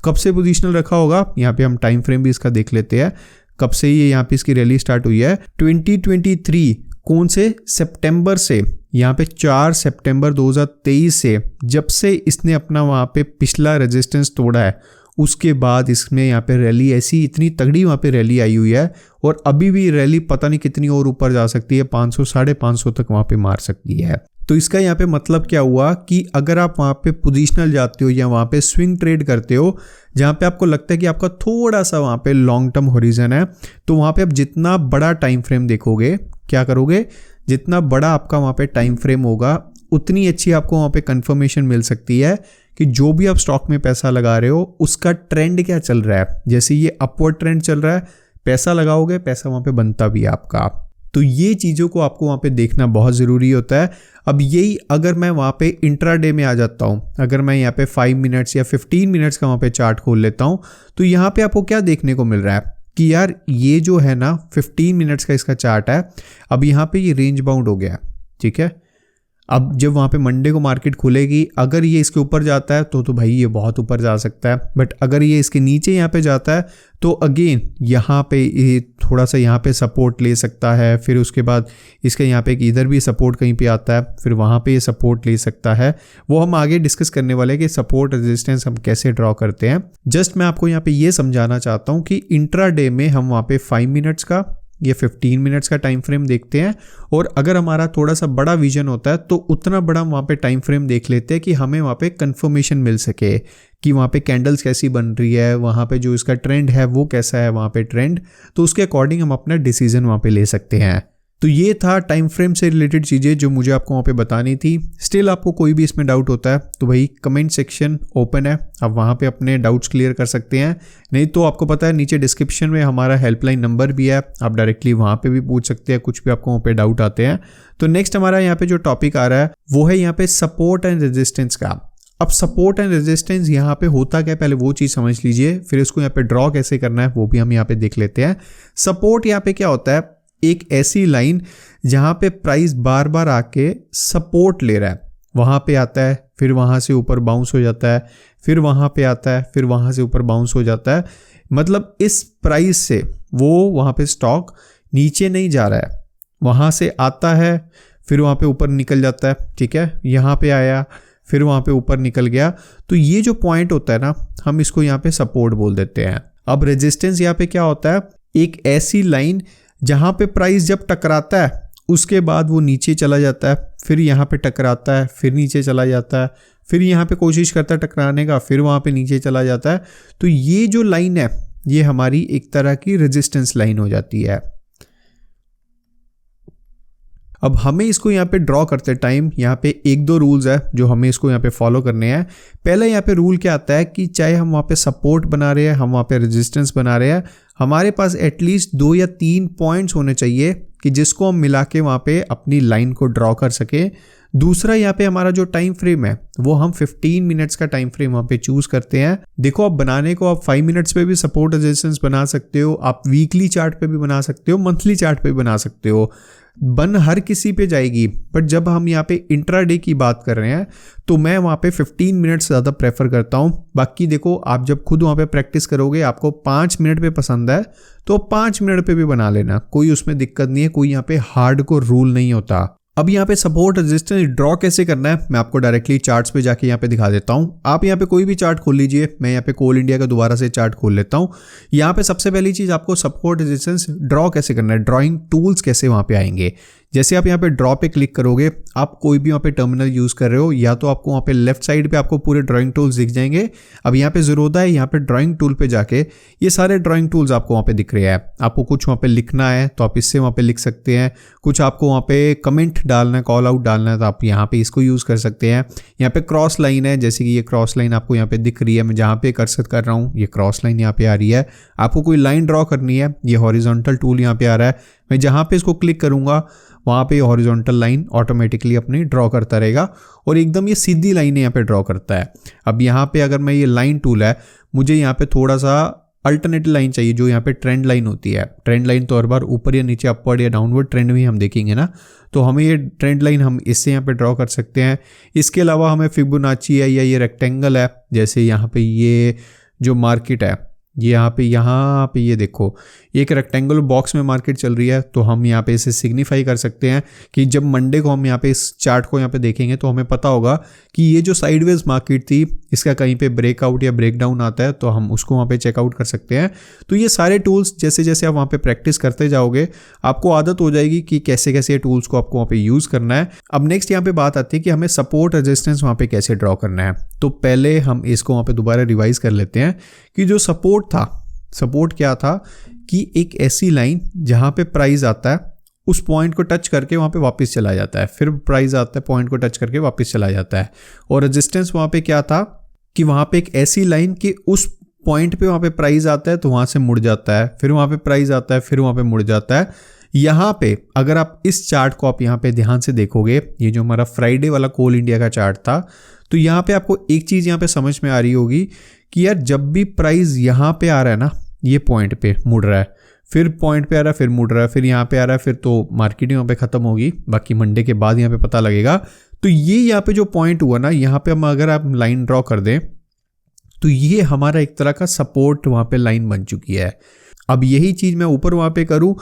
कब से पोजीशनल रखा होगा, यहाँ पे हम टाइम फ्रेम भी इसका देख लेते हैं, कब से ये यहाँ पे इसकी रैली स्टार्ट हुई है। 2023 कौन से सितंबर से, यहाँ पे 4 सितंबर 2023 से, जब से इसने अपना वहाँ पे पिछला रेजिस्टेंस तोड़ा है, उसके बाद इसमें यहाँ पे रैली ऐसी इतनी तगड़ी वहाँ पे रैली आई हुई है। और अभी भी रैली पता नहीं कितनी और ऊपर जा सकती है, 500-550 तक वहाँ पे मार सकती है। तो इसका यहाँ पे मतलब क्या हुआ कि अगर आप वहाँ पे पोजीशनल जाते हो या वहाँ पे स्विंग ट्रेड करते हो, जहाँ पे आपको लगता है कि आपका थोड़ा सा वहाँ पे लॉन्ग टर्म होरिजन है, तो वहाँ पे आप जितना बड़ा टाइम फ्रेम देखोगे, क्या करोगे, जितना बड़ा आपका वहाँ पे टाइम फ्रेम होगा, उतनी अच्छी आपको वहाँ पे कंफर्मेशन मिल सकती है कि जो भी आप स्टॉक में पैसा लगा रहे हो उसका ट्रेंड क्या चल रहा है। जैसे ये अपवर्ड ट्रेंड चल रहा है, पैसा लगाओगे, पैसा वहाँ पे बनता भी है आपका। तो ये चीज़ों को आपको वहाँ पे देखना बहुत ज़रूरी होता है। अब यही अगर मैं वहाँ पे इंट्राडे में आ जाता हूँ, अगर मैं यहाँ पे 5 मिनट्स या 15 मिनट्स का वहाँ पे चार्ट खोल लेता हूँ, तो यहाँ पे आपको क्या देखने को मिल रहा है कि यार ये जो है ना 15 मिनट्स का इसका चार्ट है, अब यहाँ पे ये रेंज बाउंड हो गया, ठीक है। अब जब वहाँ पे मंडे को मार्केट खुलेगी, अगर ये इसके ऊपर जाता है तो भाई ये बहुत ऊपर जा सकता है, बट अगर ये इसके नीचे यहाँ पे जाता है तो अगेन यहाँ पे ये थोड़ा सा यहाँ पे सपोर्ट ले सकता है, फिर उसके बाद इसके यहाँ पे इधर भी सपोर्ट कहीं पे आता है, फिर वहाँ पे ये सपोर्ट ले सकता है। वो हम आगे डिस्कस करने वाले हैं कि सपोर्ट रेजिस्टेंस हम कैसे ड्रॉ करते हैं। जस्ट मैं आपको यहाँ पे ये समझाना चाहता हूँ कि इंट्राडे में हम वहाँ पे 5 मिनट्स का ये 15 मिनट्स का टाइम फ्रेम देखते हैं, और अगर हमारा थोड़ा सा बड़ा विजन होता है तो उतना बड़ा वहाँ पे टाइम फ्रेम देख लेते हैं कि हमें वहाँ पे कंफर्मेशन मिल सके कि वहाँ पे कैंडल्स कैसी बन रही है, वहाँ पे जो इसका ट्रेंड है वो कैसा है वहाँ पे ट्रेंड, तो उसके अकॉर्डिंग हम अपना डिसीजन वहाँ पे ले सकते हैं। तो ये था टाइम फ्रेम से रिलेटेड चीज़ें जो मुझे आपको वहाँ पे बतानी थी। स्टिल आपको कोई भी इसमें डाउट होता है तो भाई कमेंट सेक्शन ओपन है, आप वहाँ पे अपने डाउट्स क्लियर कर सकते हैं। नहीं तो आपको पता है नीचे डिस्क्रिप्शन में हमारा हेल्पलाइन नंबर भी है, आप डायरेक्टली वहाँ पे भी पूछ सकते हैं कुछ भी आपको वहाँ पे डाउट आते हैं। तो नेक्स्ट हमारा यहाँ पे जो टॉपिक आ रहा है वो है यहाँ पे सपोर्ट एंड रेजिस्टेंस का। अब सपोर्ट एंड रेजिस्टेंस यहाँ पे होता क्या, पहले वो चीज़ समझ लीजिए, फिर इसको यहाँ पे ड्रॉ कैसे करना है वो भी हम यहाँ पे देख लेते हैं। सपोर्ट यहाँ पे क्या होता है, एक ऐसी लाइन जहाँ पे प्राइस बार बार आके सपोर्ट ले रहा है, वहाँ पे आता है, फिर वहाँ से ऊपर बाउंस हो जाता है, फिर वहाँ पे आता है, फिर वहाँ से ऊपर बाउंस हो जाता है। मतलब इस प्राइस से वो वहाँ पे स्टॉक नीचे नहीं जा रहा है, वहाँ से आता है फिर वहाँ पे ऊपर निकल जाता है, ठीक है, यहाँ पे आया फिर वहाँ पे ऊपर निकल गया। तो ये जो पॉइंट होता है ना, हम इसको यहाँ पे सपोर्ट बोल देते हैं। अब रेजिस्टेंस यहाँ पे क्या होता है, एक ऐसी लाइन जहाँ पे प्राइस जब टकराता है उसके बाद वो नीचे चला जाता है, फिर यहाँ पे टकराता है, फिर नीचे चला जाता है, फिर यहाँ पे कोशिश करता है टकराने का, फिर वहाँ पे नीचे चला जाता है। तो ये जो लाइन है ये हमारी एक तरह की रेजिस्टेंस लाइन हो जाती है। अब हमें इसको यहाँ पे ड्रॉ करते टाइम यहाँ पे एक दो रूल्स है जो हमें इसको यहाँ पे फॉलो करने हैं। पहले यहाँ पे रूल क्या आता है कि चाहे हम वहाँ पे सपोर्ट बना रहे हैं, हम वहाँ पे रेजिस्टेंस बना रहे हैं, हमारे पास एटलीस्ट 2 या 3 पॉइंट्स होने चाहिए कि जिसको हम मिला के वहाँ पे अपनी लाइन को ड्रॉ कर सके। दूसरा यहाँ पे हमारा जो टाइम फ्रेम है वो हम 15 मिनट्स का टाइम फ्रेम वहाँ पे चूज करते हैं। देखो आप बनाने को आप 5 मिनट्स पे भी सपोर्ट रेजिस्टेंस बना सकते हो, आप वीकली चार्ट पे भी बना सकते हो, मंथली चार्ट पे भी बना सकते हो, बन हर किसी पे जाएगी। बट जब हम यहाँ पे इंट्राडे की बात कर रहे हैं तो मैं वहाँ पे 15 मिनट्स ज़्यादा प्रेफर करता हूँ। बाकी देखो आप जब खुद वहाँ पे प्रैक्टिस करोगे, आपको 5 मिनट पे पसंद है तो 5 मिनट पे भी बना लेना, कोई उसमें दिक्कत नहीं है, कोई यहाँ पे हार्ड को रूल नहीं होता। अब यहाँ पे सपोर्ट रेजिस्टेंस ड्रॉ कैसे करना है मैं आपको डायरेक्टली चार्ट्स पे जाके यहाँ पे दिखा देता हूँ। आप यहाँ पे कोई भी चार्ट खोल लीजिए, मैं यहाँ पे कोल इंडिया का दोबारा से चार्ट खोल लेता हूँ। यहाँ पे सबसे पहली चीज़ आपको सपोर्ट रेजिस्टेंस ड्रॉ कैसे करना है, ड्रॉइंग टूल्स कैसे वहाँ पे आएंगे। जैसे आप यहाँ पे ड्रॉ पे क्लिक करोगे, आप कोई भी वहाँ पे टर्मिनल यूज़ कर रहे हो या तो आपको वहाँ पे लेफ्ट साइड पे आपको पूरे ड्राइंग टूल्स दिख जाएंगे। अब यहाँ पे ज़रूरत है यहाँ पे ड्राइंग टूल पे जाके ये सारे ड्राइंग टूल्स आपको वहाँ पे दिख रहे हैं। आपको कुछ वहाँ पे लिखना है तो आप इससे वहाँ पे लिख सकते हैं, कुछ आपको वहाँ पे कमेंट डालना है, कॉल आउट डालना है तो आप यहाँ पे इसको यूज़ कर सकते हैं। यहाँ पे क्रॉस लाइन है, जैसे कि ये क्रॉस लाइन आपको यहाँ पे दिख रही है, मैं जहाँ पे कर्सर कर रहा हूँ ये क्रॉस लाइन यहाँ पे आ रही है। आपको कोई लाइन ड्रॉ करनी है, ये हॉरिजॉन्टल टूल यहाँ पे आ रहा है, मैं जहाँ पे इसको क्लिक करूँगा वहाँ पे हॉरिजॉन्टल लाइन ऑटोमेटिकली अपनी ड्रॉ करता रहेगा और एकदम ये सीधी लाइन यहाँ पे ड्रॉ करता है। अब यहाँ पे अगर मैं ये लाइन टूल है, मुझे यहाँ पे थोड़ा सा अल्टरनेटिव लाइन चाहिए जो यहाँ पे ट्रेंड लाइन होती है। ट्रेंड लाइन तो हर बार ऊपर या नीचे अपवर्ड या डाउनवर्ड ट्रेंड भी हम देखेंगे ना, तो हमें ये ट्रेंड लाइन हम इससे यहाँ पे ड्रॉ कर सकते हैं। इसके अलावा हमें फिबोनाची है या ये रेक्टेंगल है, जैसे यहाँ पे ये जो मार्केट है ये यहाँ पे ये देखो एक रेक्टेंगुलर बॉक्स में मार्केट चल रही है, तो हम यहाँ पे इसे सिग्निफाई कर सकते हैं कि जब मंडे को हम यहाँ पे इस चार्ट को यहाँ पे देखेंगे तो हमें पता होगा कि ये जो साइडवेज मार्केट थी इसका कहीं पे ब्रेकआउट या ब्रेकडाउन आता है तो हम उसको वहाँ पे चेकआउट कर सकते हैं। तो ये सारे टूल्स जैसे जैसे आप वहाँ पे प्रैक्टिस करते जाओगे आपको आदत हो जाएगी कि कैसे कैसे टूल्स को आपको वहाँ पे यूज़ करना है। अब नेक्स्ट यहाँ पे बात आती है कि हमें सपोर्ट रेजिस्टेंस वहाँ पे कैसे ड्रॉ करना है। तो पहले हम इसको वहाँ पे दोबारा रिवाइज कर लेते हैं कि जो सपोर्ट था, सपोर्ट क्या था कि एक ऐसी लाइन जहाँ पे प्राइस आता है उस पॉइंट को टच करके वहाँ पे वापस चला जाता है, फिर प्राइस आता है पॉइंट को टच करके वापस चला जाता है। और रेजिस्टेंस वहाँ पे क्या था कि वहाँ पे एक ऐसी लाइन कि उस पॉइंट पे वहाँ पे प्राइस आता है तो वहाँ से मुड़ जाता है, फिर वहाँ पे प्राइस आता है, फिर वहाँ पे मुड़ जाता है। यहाँ पे अगर आप इस चार्ट को आप यहाँ पे ध्यान से देखोगे, ये जो हमारा फ्राइडे वाला कोल इंडिया का चार्ट था, तो यहाँ पे आपको एक चीज़ यहाँ पे समझ में आ रही होगी कि यार जब भी प्राइस यहाँ पे आ रहा है ना, ये पॉइंट पे मुड़ रहा है, फिर पॉइंट पे आ रहा है, फिर मुड़ रहा है, फिर यहाँ पे आ रहा है, फिर तो मार्केट यहाँ पे ख़त्म होगी, बाकी मंडे के बाद यहाँ पे पता लगेगा। तो ये यहाँ पे जो पॉइंट हुआ ना, यहाँ पे हम अगर आप लाइन ड्रॉ कर दें तो ये हमारा एक तरह का सपोर्ट वहाँ पे लाइन बन चुकी है। अब यही चीज़ मैं ऊपर वहाँ पे करूँ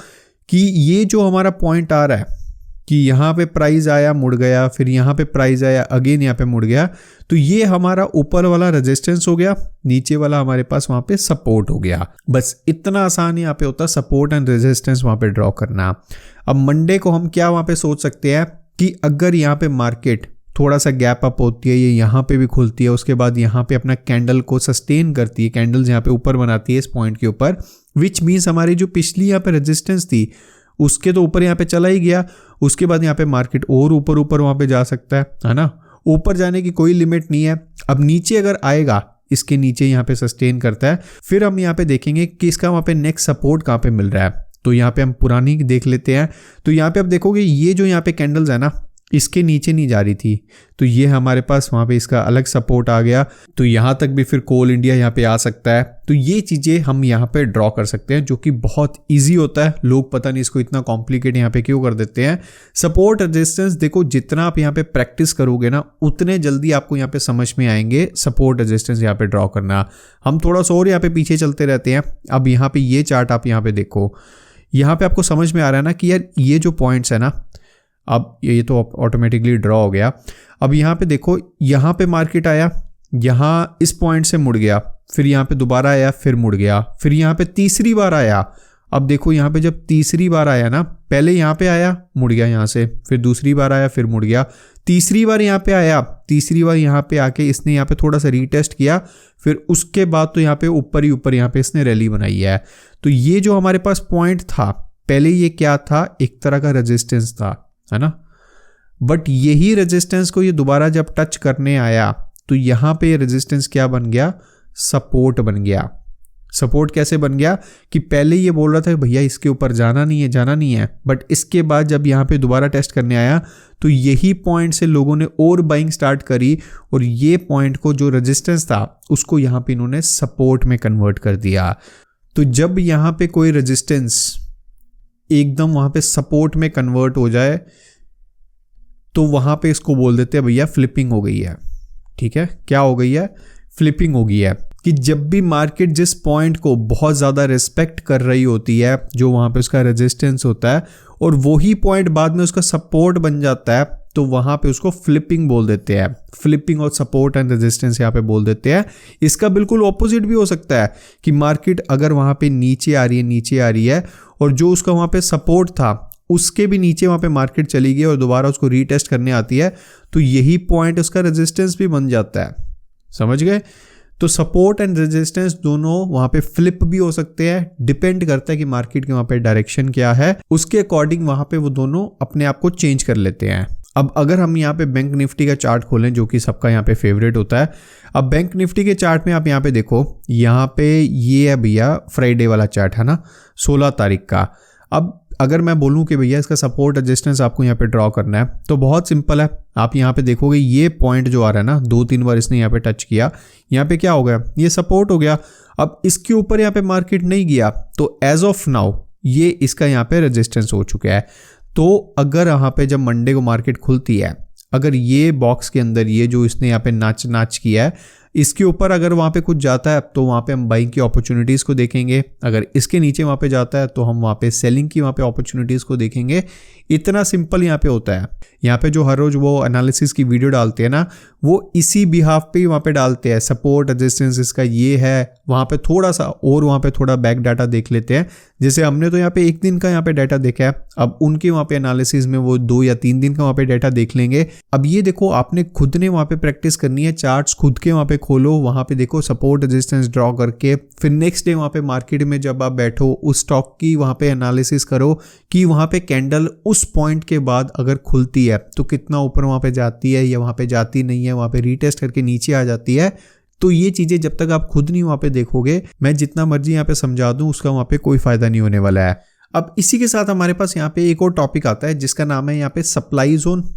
कि ये जो हमारा पॉइंट आ रहा है कि यहाँ पे प्राइस आया मुड़ गया, फिर यहाँ पे प्राइस आया अगेन यहाँ पे मुड़ गया, तो ये हमारा ऊपर वाला रेजिस्टेंस हो गया, नीचे वाला हमारे पास वहाँ पे सपोर्ट हो गया। बस इतना आसान यहाँ पे होता है सपोर्ट एंड रेजिस्टेंस वहाँ पे ड्रॉ करना। अब मंडे को हम क्या वहाँ पे सोच सकते हैं कि अगर यहाँ पे मार्केट थोड़ा सा गैप अप होती है, ये यहाँ पे भी खुलती है, उसके बाद यहाँ पे अपना कैंडल को सस्टेन करती है, कैंडल्स यहाँ पे ऊपर बनाती है इस पॉइंट के ऊपर, विच मीन्स हमारी जो पिछली यहाँ पे रेजिस्टेंस थी उसके तो ऊपर यहाँ पे चला ही गया। उसके बाद यहाँ पे मार्केट और ऊपर ऊपर वहाँ पे जा सकता है ना, ऊपर जाने की कोई लिमिट नहीं है। अब नीचे अगर आएगा, इसके नीचे यहाँ पे सस्टेन करता है, फिर हम यहाँ पे देखेंगे कि इसका वहाँ पे नेक्स्ट सपोर्ट कहाँ पे मिल रहा है। तो यहाँ पे हम पुरानी देख लेते हैं। तो यहाँ पे आप देखोगे ये जो यहाँ पे कैंडल्स है ना, इसके नीचे नहीं जा रही थी, तो ये हमारे पास वहाँ पे इसका अलग सपोर्ट आ गया। तो यहाँ तक भी फिर कोल इंडिया यहाँ पे आ सकता है। तो ये चीज़ें हम यहाँ पे ड्रॉ कर सकते हैं, जो कि बहुत इजी होता है। लोग पता नहीं इसको इतना कॉम्प्लिकेट यहाँ पे क्यों कर देते हैं। सपोर्ट रेजिस्टेंस देखो, जितना आप यहाँ पे प्रैक्टिस करोगे ना, उतने जल्दी आपको यहाँ पे समझ में आएंगे सपोर्ट रेजिस्टेंस यहाँ पे ड्रॉ करना। हम थोड़ा सा और यहाँ पे पीछे चलते रहते हैं। अब यहाँ पे ये चार्ट आप यहाँ पे देखो, यहाँ पे आपको समझ में आ रहा है ना कि यार ये जो पॉइंट्स है ना, अब ये तो ऑटोमेटिकली ड्रॉ हो गया। अब यहाँ पे देखो, यहाँ पे मार्केट आया, यहाँ इस पॉइंट से मुड़ गया, फिर यहाँ पे दोबारा आया, फिर मुड़ गया, फिर यहाँ पे तीसरी बार आया। अब देखो यहाँ पे जब तीसरी बार आया ना, पहले यहाँ पे आया, मुड़ गया यहाँ से, फिर दूसरी बार आया, फिर मुड़ गया, तीसरी बार यहाँ पे आया, तीसरी बार यहाँ पे आके इसने यहाँ पे थोड़ा सा रीटेस्ट किया, फिर उसके बाद तो यहाँ पे ऊपर ही ऊपर यहाँ पे इसने रैली बनाई है। तो ये जो हमारे पास पॉइंट था पहले, ये क्या था, एक तरह का रेजिस्टेंस था, है ना। बट यही रेजिस्टेंस को ये दोबारा जब टच करने आया तो यहाँ पे रेजिस्टेंस क्या बन गया, सपोर्ट बन गया। सपोर्ट कैसे बन गया कि पहले ये बोल रहा था भैया इसके ऊपर जाना नहीं है, जाना नहीं है, बट इसके बाद जब यहाँ पे दोबारा टेस्ट करने आया तो यही पॉइंट से लोगों ने और बाइंग स्टार्ट करी, और ये पॉइंट को जो रेजिस्टेंस था उसको यहाँ पे इन्होंने सपोर्ट में कन्वर्ट कर दिया। तो जब यहाँ पे कोई रेजिस्टेंस एकदम वहाँ पे सपोर्ट में कन्वर्ट हो जाए तो वहाँ पे इसको बोल देते हैं भैया फ्लिपिंग हो गई है। ठीक है, क्या हो गई है, फ्लिपिंग हो गई है। कि जब भी मार्केट जिस पॉइंट को बहुत ज़्यादा रिस्पेक्ट कर रही होती है, जो वहाँ पे उसका रेजिस्टेंस होता है, और वही पॉइंट बाद में उसका सपोर्ट बन जाता है, तो वहाँ पे उसको फ्लिपिंग बोल देते हैं। फ्लिपिंग और सपोर्ट एंड रेजिस्टेंस यहाँ पे बोल देते हैं। इसका बिल्कुल ऑपोजिट भी हो सकता है कि मार्केट अगर वहाँ पे नीचे आ रही है और जो उसका वहाँ पे सपोर्ट था उसके भी नीचे वहाँ पे मार्केट चली गई और दोबारा उसको रीटेस्ट करने आती है, तो यही पॉइंट उसका रेजिस्टेंस भी बन जाता है। समझ गए। तो सपोर्ट एंड रेजिस्टेंस दोनों वहाँ पे फ्लिप भी हो सकते हैं, डिपेंड करता है कि मार्केट के वहाँ पे डायरेक्शन क्या है, उसके अकॉर्डिंग वहाँ पे वो दोनों अपने आप को चेंज कर लेते हैं। अब अगर हम यहाँ पे बैंक निफ्टी का चार्ट खोलें, जो कि सबका यहाँ पे फेवरेट होता है, अब बैंक निफ्टी के चार्ट में आप यहाँ पे देखो, यहाँ पे ये है भैया फ्राइडे वाला चार्ट है ना, 16 तारीख का। अब अगर मैं बोलूं कि भैया इसका सपोर्ट रेजिस्टेंस आपको यहाँ पे ड्रॉ करना है, तो बहुत सिंपल है। आप यहाँ पे देखोगे ये पॉइंट जो आ रहा है ना, 2-3 बार इसने यहाँ पे टच किया, यहाँ पे क्या हो गया, ये सपोर्ट हो गया। अब इसके ऊपर यहाँ पे मार्केट नहीं गया, तो एज ऑफ नाउ ये इसका यहाँ पे रेजिस्टेंस हो चुका है। तो अगर यहाँ पे जब मंडे को मार्केट खुलती है, अगर ये बॉक्स के अंदर ये जो इसने यहाँ पे नाच किया है, इसके ऊपर अगर वहाँ पे कुछ जाता है तो वहाँ पे हम बाइंग की अपॉर्चुनिटीज़ को देखेंगे। अगर इसके नीचे वहाँ पे जाता है तो हम वहाँ पे सेलिंग की वहाँ पे अपॉर्चुनिटीज़ को देखेंगे। इतना सिंपल यहाँ पे होता है। यहाँ पे जो हर रोज़ वो एनालिसिस की वीडियो डालते हैं ना, वो इसी बिहाफ पे ही वहाँ पे डालते हैं। सपोर्ट रेजिस्टेंस इसका ये है, वहाँ पे थोड़ा सा और वहाँ पे थोड़ा बैक डाटा देख लेते हैं। जैसे हमने तो यहाँ पे 1 दिन का यहाँ पे डाटा देखा है, अब उनके वहाँ पे एनालिसिस में वो 2 या 3 दिन का वहाँ पे डाटा देख लेंगे। अब ये देखो, आपने खुद ने वहाँ पे प्रैक्टिस करनी है, चार्ट्स खुद के वहाँ पे खोलो, वहाँ पे देखो सपोर्ट रेजिस्टेंस ड्रॉ करके, फिर नेक्स्ट डे वहाँ पे मार्केट में जब आप बैठो उस स्टॉक की वहाँ पे एनालिसिस करो कि वहाँ पे कैंडल उस पॉइंट के बाद अगर खुलती है तो कितना ऊपर वहाँ पे जाती है या वहाँ पे जाती नहीं है, वहाँ पे रीटेस्ट करके नीचे आ जाती है। तो ये चीज़ें जब तक आप खुद नहीं वहाँ पे देखोगे, मैं जितना मर्जी यहाँ पे समझा दूँ उसका वहाँ पे कोई फायदा नहीं होने वाला है। अब इसी के साथ हमारे पास यहाँ पे एक और टॉपिक आता है जिसका नाम है यहाँ पे सप्लाई जोन।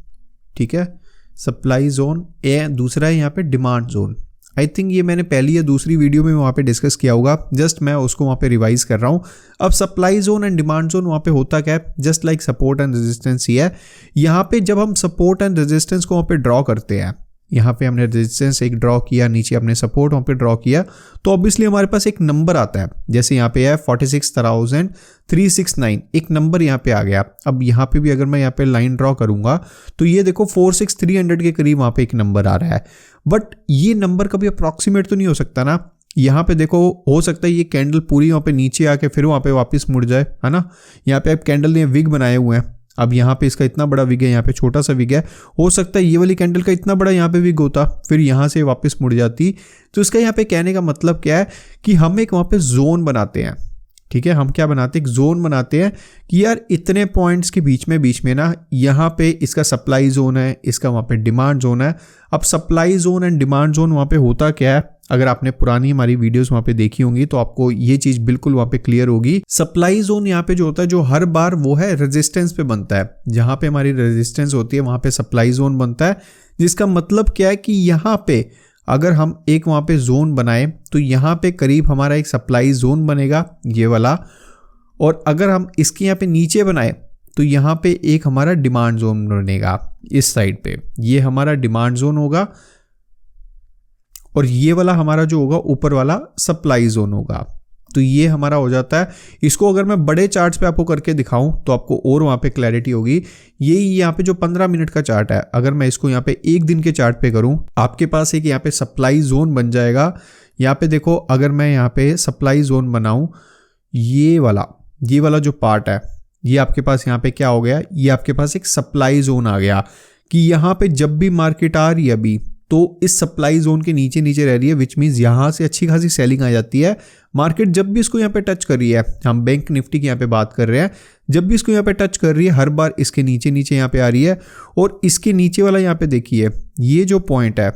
ठीक है, सप्लाई जोन, दूसरा है यहाँ पे डिमांड जोन। आई थिंक ये मैंने पहली या दूसरी वीडियो में वहाँ पे डिस्कस किया होगा, जस्ट मैं उसको वहाँ पे रिवाइज कर रहा हूँ। अब supply zone and demand zone वहाँ पे होता क्या है, just like support and resistance ही है। यहाँ पे जब हम सपोर्ट एंड रेजिस्टेंस को वहाँ पे ड्रॉ करते हैं, यहाँ पे हमने रेजिस्टेंस एक ड्रॉ किया, नीचे हमने सपोर्ट वहाँ पे ड्रॉ किया, तो ऑब्वियसली हमारे पास एक नंबर आता है। जैसे यहाँ पे है 46,369, एक नंबर यहाँ पे आ गया। अब यहाँ पे भी अगर मैं यहाँ पे लाइन ड्रॉ करूंगा तो ये देखो 46,300 के करीब वहाँ पे एक नंबर आ रहा है। बट ये नंबर कभी अप्रॉक्सीमेट तो नहीं हो सकता ना। यहाँ पे देखो, हो सकता है ये कैंडल पूरी वहाँ पे नीचे आके फिर वहाँ पे वापस मुड़ जाए, है ना। यहाँ पे आप कैंडल ने विग बनाए हुए हैं, अब यहाँ पे इसका इतना बड़ा विग है, यहाँ पे छोटा सा विग है, हो सकता है ये वाली कैंडल का इतना बड़ा यहाँ पे विग होता, फिर यहाँ से वापस मुड़ जाती। तो इसका यहाँ पे कहने का मतलब क्या है कि हम एक वहाँ पे जोन बनाते हैं, ठीक है, हम क्या बनाते हैं, एक जोन बनाते हैं कि यार इतने पॉइंट्स के बीच में ना यहाँ पे इसका सप्लाई जोन है, इसका वहाँ पे डिमांड जोन है। अब supply zone and demand zone वहाँ पे होता क्या है, अगर आपने पुरानी हमारी वीडियोस वहाँ पे देखी होंगी तो आपको ये चीज़ बिल्कुल वहाँ पे क्लियर होगी। सप्लाई जोन यहाँ पे जो होता है, जो हर बार वो है रेजिस्टेंस पे बनता है, जहाँ पे हमारी रेजिस्टेंस होती है वहाँ पे सप्लाई जोन बनता है, जिसका मतलब क्या है कि यहाँ पे अगर हम एक वहाँ पे जोन बनाए तो यहाँ पे करीब हमारा एक सप्लाई जोन बनेगा ये वाला, और अगर हम इसके यहाँ पे नीचे बनाए तो यहाँ पे एक हमारा डिमांड जोन बनेगा इस साइड पे, ये हमारा डिमांड जोन होगा, और ये वाला हमारा जो होगा ऊपर वाला सप्लाई जोन होगा। तो ये हमारा हो जाता है। इसको अगर मैं बड़े चार्ट्स पे आपको करके दिखाऊं तो आपको और वहाँ पे क्लैरिटी होगी। ये यहाँ पे जो 15 मिनट का चार्ट है, अगर मैं इसको यहाँ पे एक दिन के चार्ट पे करूं, आपके पास एक यहाँ पे सप्लाई जोन बन जाएगा। यहाँ पे देखो, अगर मैं यहाँ पे सप्लाई जोन बनाऊं, ये वाला जो पार्ट है, ये आपके पास यहाँ पे क्या हो गया, ये आपके पास एक सप्लाई जोन आ गया कि यहाँ पे जब भी मार्केट आ रही है अभी तो इस सप्लाई जोन के नीचे रह रही है, विच मीन्स यहाँ से अच्छी खासी सेलिंग आ जाती है। मार्केट जब भी इसको यहाँ पे टच कर रही है, हम बैंक निफ्टी की यहाँ पे बात कर रहे हैं, जब भी इसको यहाँ पे टच कर रही है हर बार इसके नीचे यहाँ पे आ रही है, और इसके नीचे वाला यहाँ पे देखिए, ये जो पॉइंट है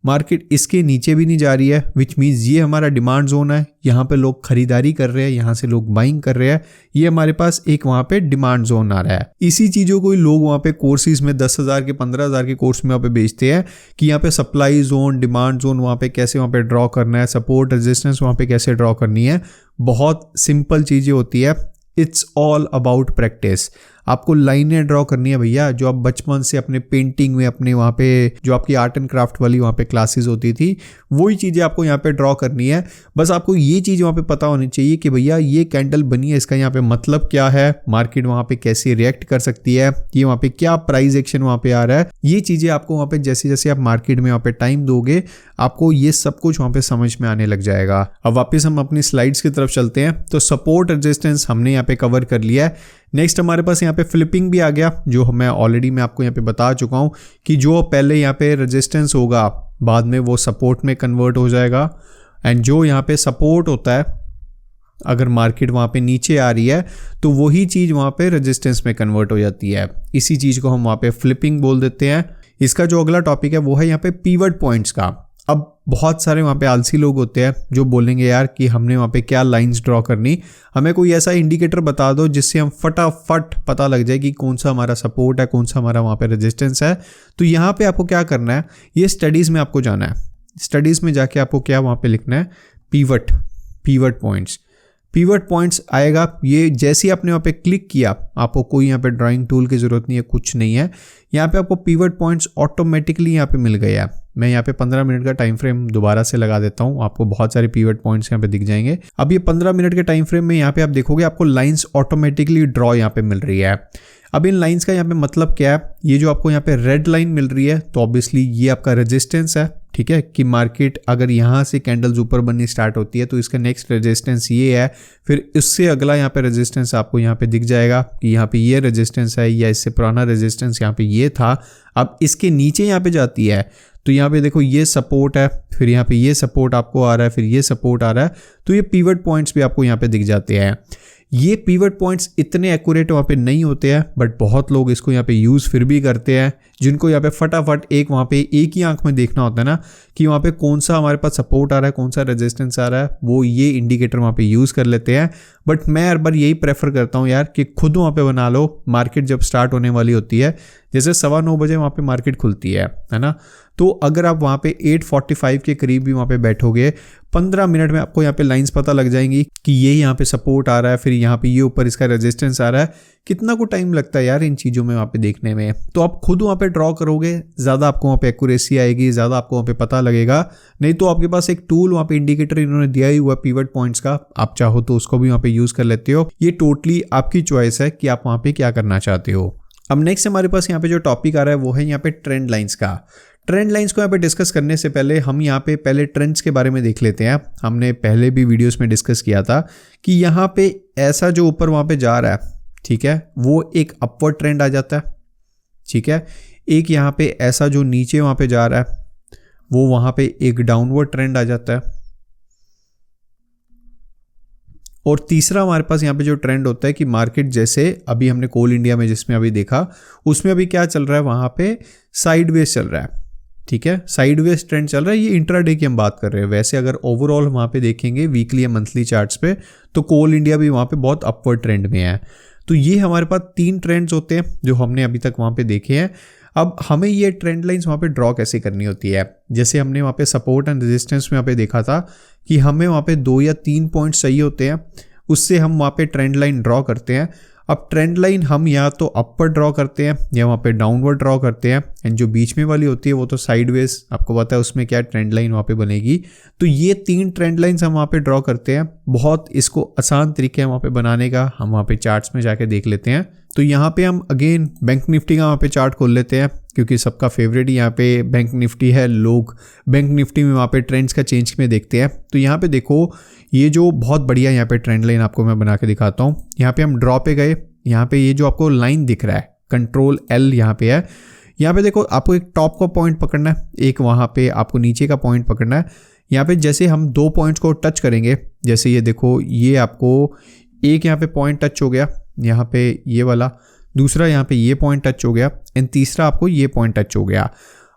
मार्केट इसके नीचे भी नहीं जा रही है, विच मीन्स ये हमारा डिमांड जोन है, यहाँ पे लोग खरीदारी कर रहे हैं, यहाँ से लोग बाइंग कर रहे हैं, ये हमारे पास एक वहाँ पे डिमांड जोन आ रहा है। इसी चीज़ों को लोग वहाँ पे कोर्सेज में 10,000 के 15,000 के कोर्स में वहाँ पे बेचते हैं कि यहाँ पे सप्लाई जोन डिमांड जोन वहाँ पे कैसे वहाँ पे ड्रॉ करना है, सपोर्ट रेजिस्टेंस वहाँ पे कैसे ड्रॉ करनी है। बहुत सिंपल चीज़ें होती है, इट्स ऑल अबाउट प्रैक्टिस। आपको लाइनें ड्रॉ करनी है भैया, जो आप बचपन से अपने पेंटिंग में, अपने वहाँ पे जो आपकी आर्ट एंड क्राफ्ट वाली वहाँ पे क्लासेस होती थी, वही चीज़ें आपको यहाँ पे ड्रॉ करनी है। बस आपको ये चीज़ वहाँ पे पता होनी चाहिए कि भैया ये कैंडल बनी है, इसका यहाँ पे मतलब क्या है, मार्केट वहाँ पे कैसे रिएक्ट कर सकती है, ये वहाँ पे क्या प्राइस एक्शन वहाँ पे आ रहा है। ये चीज़ें आपको वहाँ पे जैसे जैसे आप मार्केट में वहाँ पे टाइम दोगे, आपको ये सब कुछ वहाँ पे समझ में आने लग जाएगा। अब वापस हम अपनी स्लाइड्स की तरफ चलते हैं। तो सपोर्ट रेजिस्टेंस हमने यहाँ पे कवर कर लिया है। नेक्स्ट हमारे पास यहाँ पे फ्लिपिंग भी आ गया, जो मैं आपको यहाँ पे बता चुका हूँ कि जो पहले यहाँ पे रेजिस्टेंस होगा बाद में वो सपोर्ट में कन्वर्ट हो जाएगा, एंड जो यहाँ पे सपोर्ट होता है अगर मार्केट वहाँ पे नीचे आ रही है तो वही चीज़ वहाँ पे रेजिस्टेंस में कन्वर्ट हो जाती है। इसी चीज़ को हम वहाँ पे फ्लिपिंग बोल देते हैं। इसका जो अगला टॉपिक है वो है यहाँ पे पीवट पॉइंट्स का। अब बहुत सारे वहाँ पे आलसी लोग होते हैं जो बोलेंगे यार कि हमने वहाँ पे क्या लाइंस ड्रॉ करनी, हमें कोई ऐसा इंडिकेटर बता दो जिससे हम फटाफट पता लग जाए कि कौन सा हमारा सपोर्ट है, कौन सा हमारा वहाँ पे रेजिस्टेंस है। तो यहाँ पे आपको क्या करना है, ये स्टडीज़ में आपको जाना है। स्टडीज़ में जाके आपको क्या वहाँ पे लिखना है, पीवट पॉइंट्स आएगा। ये जैसे ही आपने वहाँ पे क्लिक किया, आपको कोई यहाँ पे ड्राइंग टूल की ज़रूरत नहीं है, कुछ नहीं है। यहाँ पे आपको पीवट पॉइंट्स ऑटोमेटिकली यहाँ पे मिल गया है। मैं यहाँ पे 15 मिनट का टाइम फ्रेम दोबारा से लगा देता हूँ, आपको बहुत सारे पीवट पॉइंट्स यहाँ पे दिख जाएंगे। अब ये 15 मिनट के टाइम फ्रेम में यहाँ पे आप देखोगे आपको लाइंस ऑटोमेटिकली ड्रॉ यहाँ पे मिल रही है। अब इन लाइंस का यहाँ पे मतलब क्या है, ये जो आपको यहाँ पे रेड लाइन मिल रही है तो ऑब्वियसली ये आपका रेजिस्टेंस है, ठीक है, कि मार्केट अगर यहाँ से कैंडल्स ऊपर बननी स्टार्ट होती है तो इसका नेक्स्ट रेजिस्टेंस ये है, फिर इससे अगला यहाँ पे रेजिस्टेंस आपको यहाँ पे दिख जाएगा कि यहाँ पे ये रेजिस्टेंस है, या इससे पुराना रेजिस्टेंस यहाँ पे ये था। अब इसके नीचे यहाँ पे जाती है तो यहाँ पे देखो ये सपोर्ट है, फिर यहाँ पे ये सपोर्ट आपको आ रहा है, फिर ये सपोर्ट आ रहा है, तो ये पीवट पॉइंट्स भी आपको यहाँ पे दिख जाते हैं। ये पीवट पॉइंट्स इतने एक्यूरेट वहाँ पे नहीं होते हैं, बट बहुत लोग इसको यहाँ पे यूज़ फिर भी करते हैं, जिनको यहाँ पे फटाफट वहाँ पे एक ही आंख में देखना होता है ना कि वहाँ पे कौन सा हमारे पास सपोर्ट आ रहा है, कौन सा रेजिस्टेंस आ रहा है, वो ये इंडिकेटर वहाँ पे यूज़ कर लेते हैं। बट मैं हर बार यही प्रेफर करता हूँ यार कि खुद वहाँ पे बना लो। मार्केट जब स्टार्ट होने वाली होती है, जैसे 9:15 बजे वहाँ पे मार्केट खुलती है ना, तो अगर आप वहाँ पे 8:45 के करीब भी वहाँ पे बैठोगे, 15 मिनट में आपको यहाँ पे लाइंस पता लग जाएंगी कि ये यहाँ पे सपोर्ट आ रहा है, फिर यहाँ पे ये ऊपर इसका रेजिस्टेंस आ रहा है। कितना को टाइम लगता है यार इन चीज़ों में वहाँ पे देखने में। तो आप खुद वहाँ पे ड्रॉ करोगे, ज़्यादा आपको वहाँ पे एक्यूरेसी आएगी, ज़्यादा आपको वहाँ पे पता लगेगा। नहीं तो आपके पास एक टूल वहाँ पे इंडिकेटर इन्होंने दिया ही हुआ पीवट पॉइंट्स का, आप चाहो तो उसको भी वहाँ पे यूज़ कर लेते हो। ये टोटली आपकी चॉइस है कि आप वहाँ पे क्या करना चाहते हो। अब नेक्स्ट हमारे पास यहाँ पे जो टॉपिक आ रहा है वो है यहाँ पे ट्रेंड लाइंस का। ट्रेंड लाइंस को यहाँ पे डिस्कस करने से पहले हम यहाँ पे पहले ट्रेंड्स के बारे में देख लेते हैं। हमने पहले भी वीडियोस में डिस्कस किया था कि यहाँ पे ऐसा जो ऊपर वहाँ पे जा रहा है, ठीक है, वो एक अपवर्ड ट्रेंड आ जाता है। ठीक है, एक यहाँ पे ऐसा जो नीचे वहाँ पे जा रहा है वो वहाँ पे एक डाउनवर्ड ट्रेंड आ जाता है। और तीसरा हमारे पास यहाँ पे जो ट्रेंड होता है कि मार्केट जैसे अभी हमने कोल इंडिया में जिसमें अभी देखा, उसमें अभी क्या चल रहा है, वहाँ पे साइडवेज चल रहा है। ठीक है, साइडवेज ट्रेंड चल रहा है। ये इंट्राडे की हम बात कर रहे हैं। वैसे अगर ओवरऑल वहाँ पे देखेंगे वीकली या मंथली चार्ट्स पे, तो कोल इंडिया भी वहाँ पे बहुत अपवर्ड ट्रेंड में है। तो ये हमारे पास 3 ट्रेंड्स होते हैं जो हमने अभी तक वहाँ पे देखे हैं। अब हमें ये ट्रेंड लाइंस वहाँ पे ड्रॉ कैसे करनी होती है, जैसे हमने वहाँ पे सपोर्ट एंड रेजिस्टेंस में वहाँ पे देखा था कि हमें वहाँ पे 2 या 3 पॉइंट चाहिए होते हैं, उससे हम वहाँ पे ट्रेंड लाइन ड्रॉ करते हैं। अब ट्रेंड लाइन हम या तो अपर ड्रॉ करते हैं या वहाँ पे डाउनवर्ड ड्रॉ करते हैं, एंड जो बीच में वाली होती है वो तो साइडवेज, आपको पता है उसमें क्या ट्रेंड लाइन वहाँ पे बनेगी। तो ये 3 ट्रेंड लाइंस हम वहाँ पे ड्रॉ करते हैं। बहुत इसको आसान तरीके हैं वहाँ पे बनाने का, हम वहाँ पे चार्ट्स में जाके देख लेते हैं। तो यहाँ पे हम अगेन बैंक निफ्टी का वहाँ पे चार्ट खोल लेते हैं, क्योंकि सबका फेवरेट ही यहाँ पे बैंक निफ्टी है। लोग बैंक निफ्टी में वहाँ पे ट्रेंड्स का चेंज में देखते हैं। तो यहाँ पे देखो, ये जो बहुत बढ़िया यहाँ पे ट्रेंड लाइन आपको मैं बना के दिखाता हूँ। यहाँ पे हम ड्रॉ पे गए, यहाँ पे ये जो आपको लाइन दिख रहा है कंट्रोल L यहाँ पे है। यहाँ पे देखो, आपको एक टॉप का पॉइंट पकड़ना है, एक वहाँ पे आपको नीचे का पॉइंट पकड़ना है। यहाँ पे जैसे हम 2 पॉइंट्स को टच करेंगे, जैसे ये देखो, ये आपको एक यहाँ पे पॉइंट टच हो गया, यहाँ पे ये वाला, दूसरा यहाँ पे ये पॉइंट टच हो गया, एंड तीसरा आपको ये पॉइंट टच हो गया।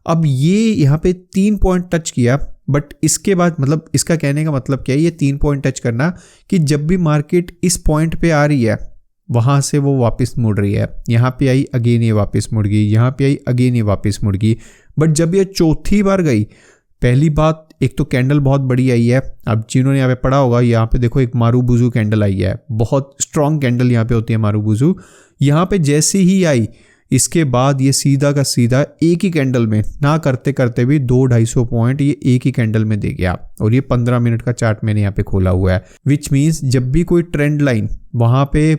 अब ये यहाँ पे 3 पॉइंट टच किया, बट इसके बाद मतलब इसका कहने का मतलब क्या है, ये 3 पॉइंट टच करना कि जब भी मार्केट इस पॉइंट पे आ रही है वहाँ से वो वापस मुड़ रही है। यहाँ पे आई अगेन ये वापस मुड़ गई, यहाँ पे आई अगेन ये वापस मुड़ गई। बट जब ये चौथी बार गई, पहली बात एक तो कैंडल बहुत बड़ी आई है। अब जिन्होंने यहाँ पे पढ़ा होगा, यहाँ पे देखो एक मारूबुजू कैंडल आई है, बहुत स्ट्रॉन्ग कैंडल यहाँ पे होती है मारूबुजू। यहाँ पे जैसे ही आई, इसके बाद ये सीधा का सीधा एक ही कैंडल में, ना करते करते भी 200-250 पॉइंट ये एक ही कैंडल में दे गया। और ये 15 मिनट का चार्ट मैंने यहाँ पे खोला हुआ है। विच मीन्स जब भी कोई ट्रेंड लाइन वहाँ पे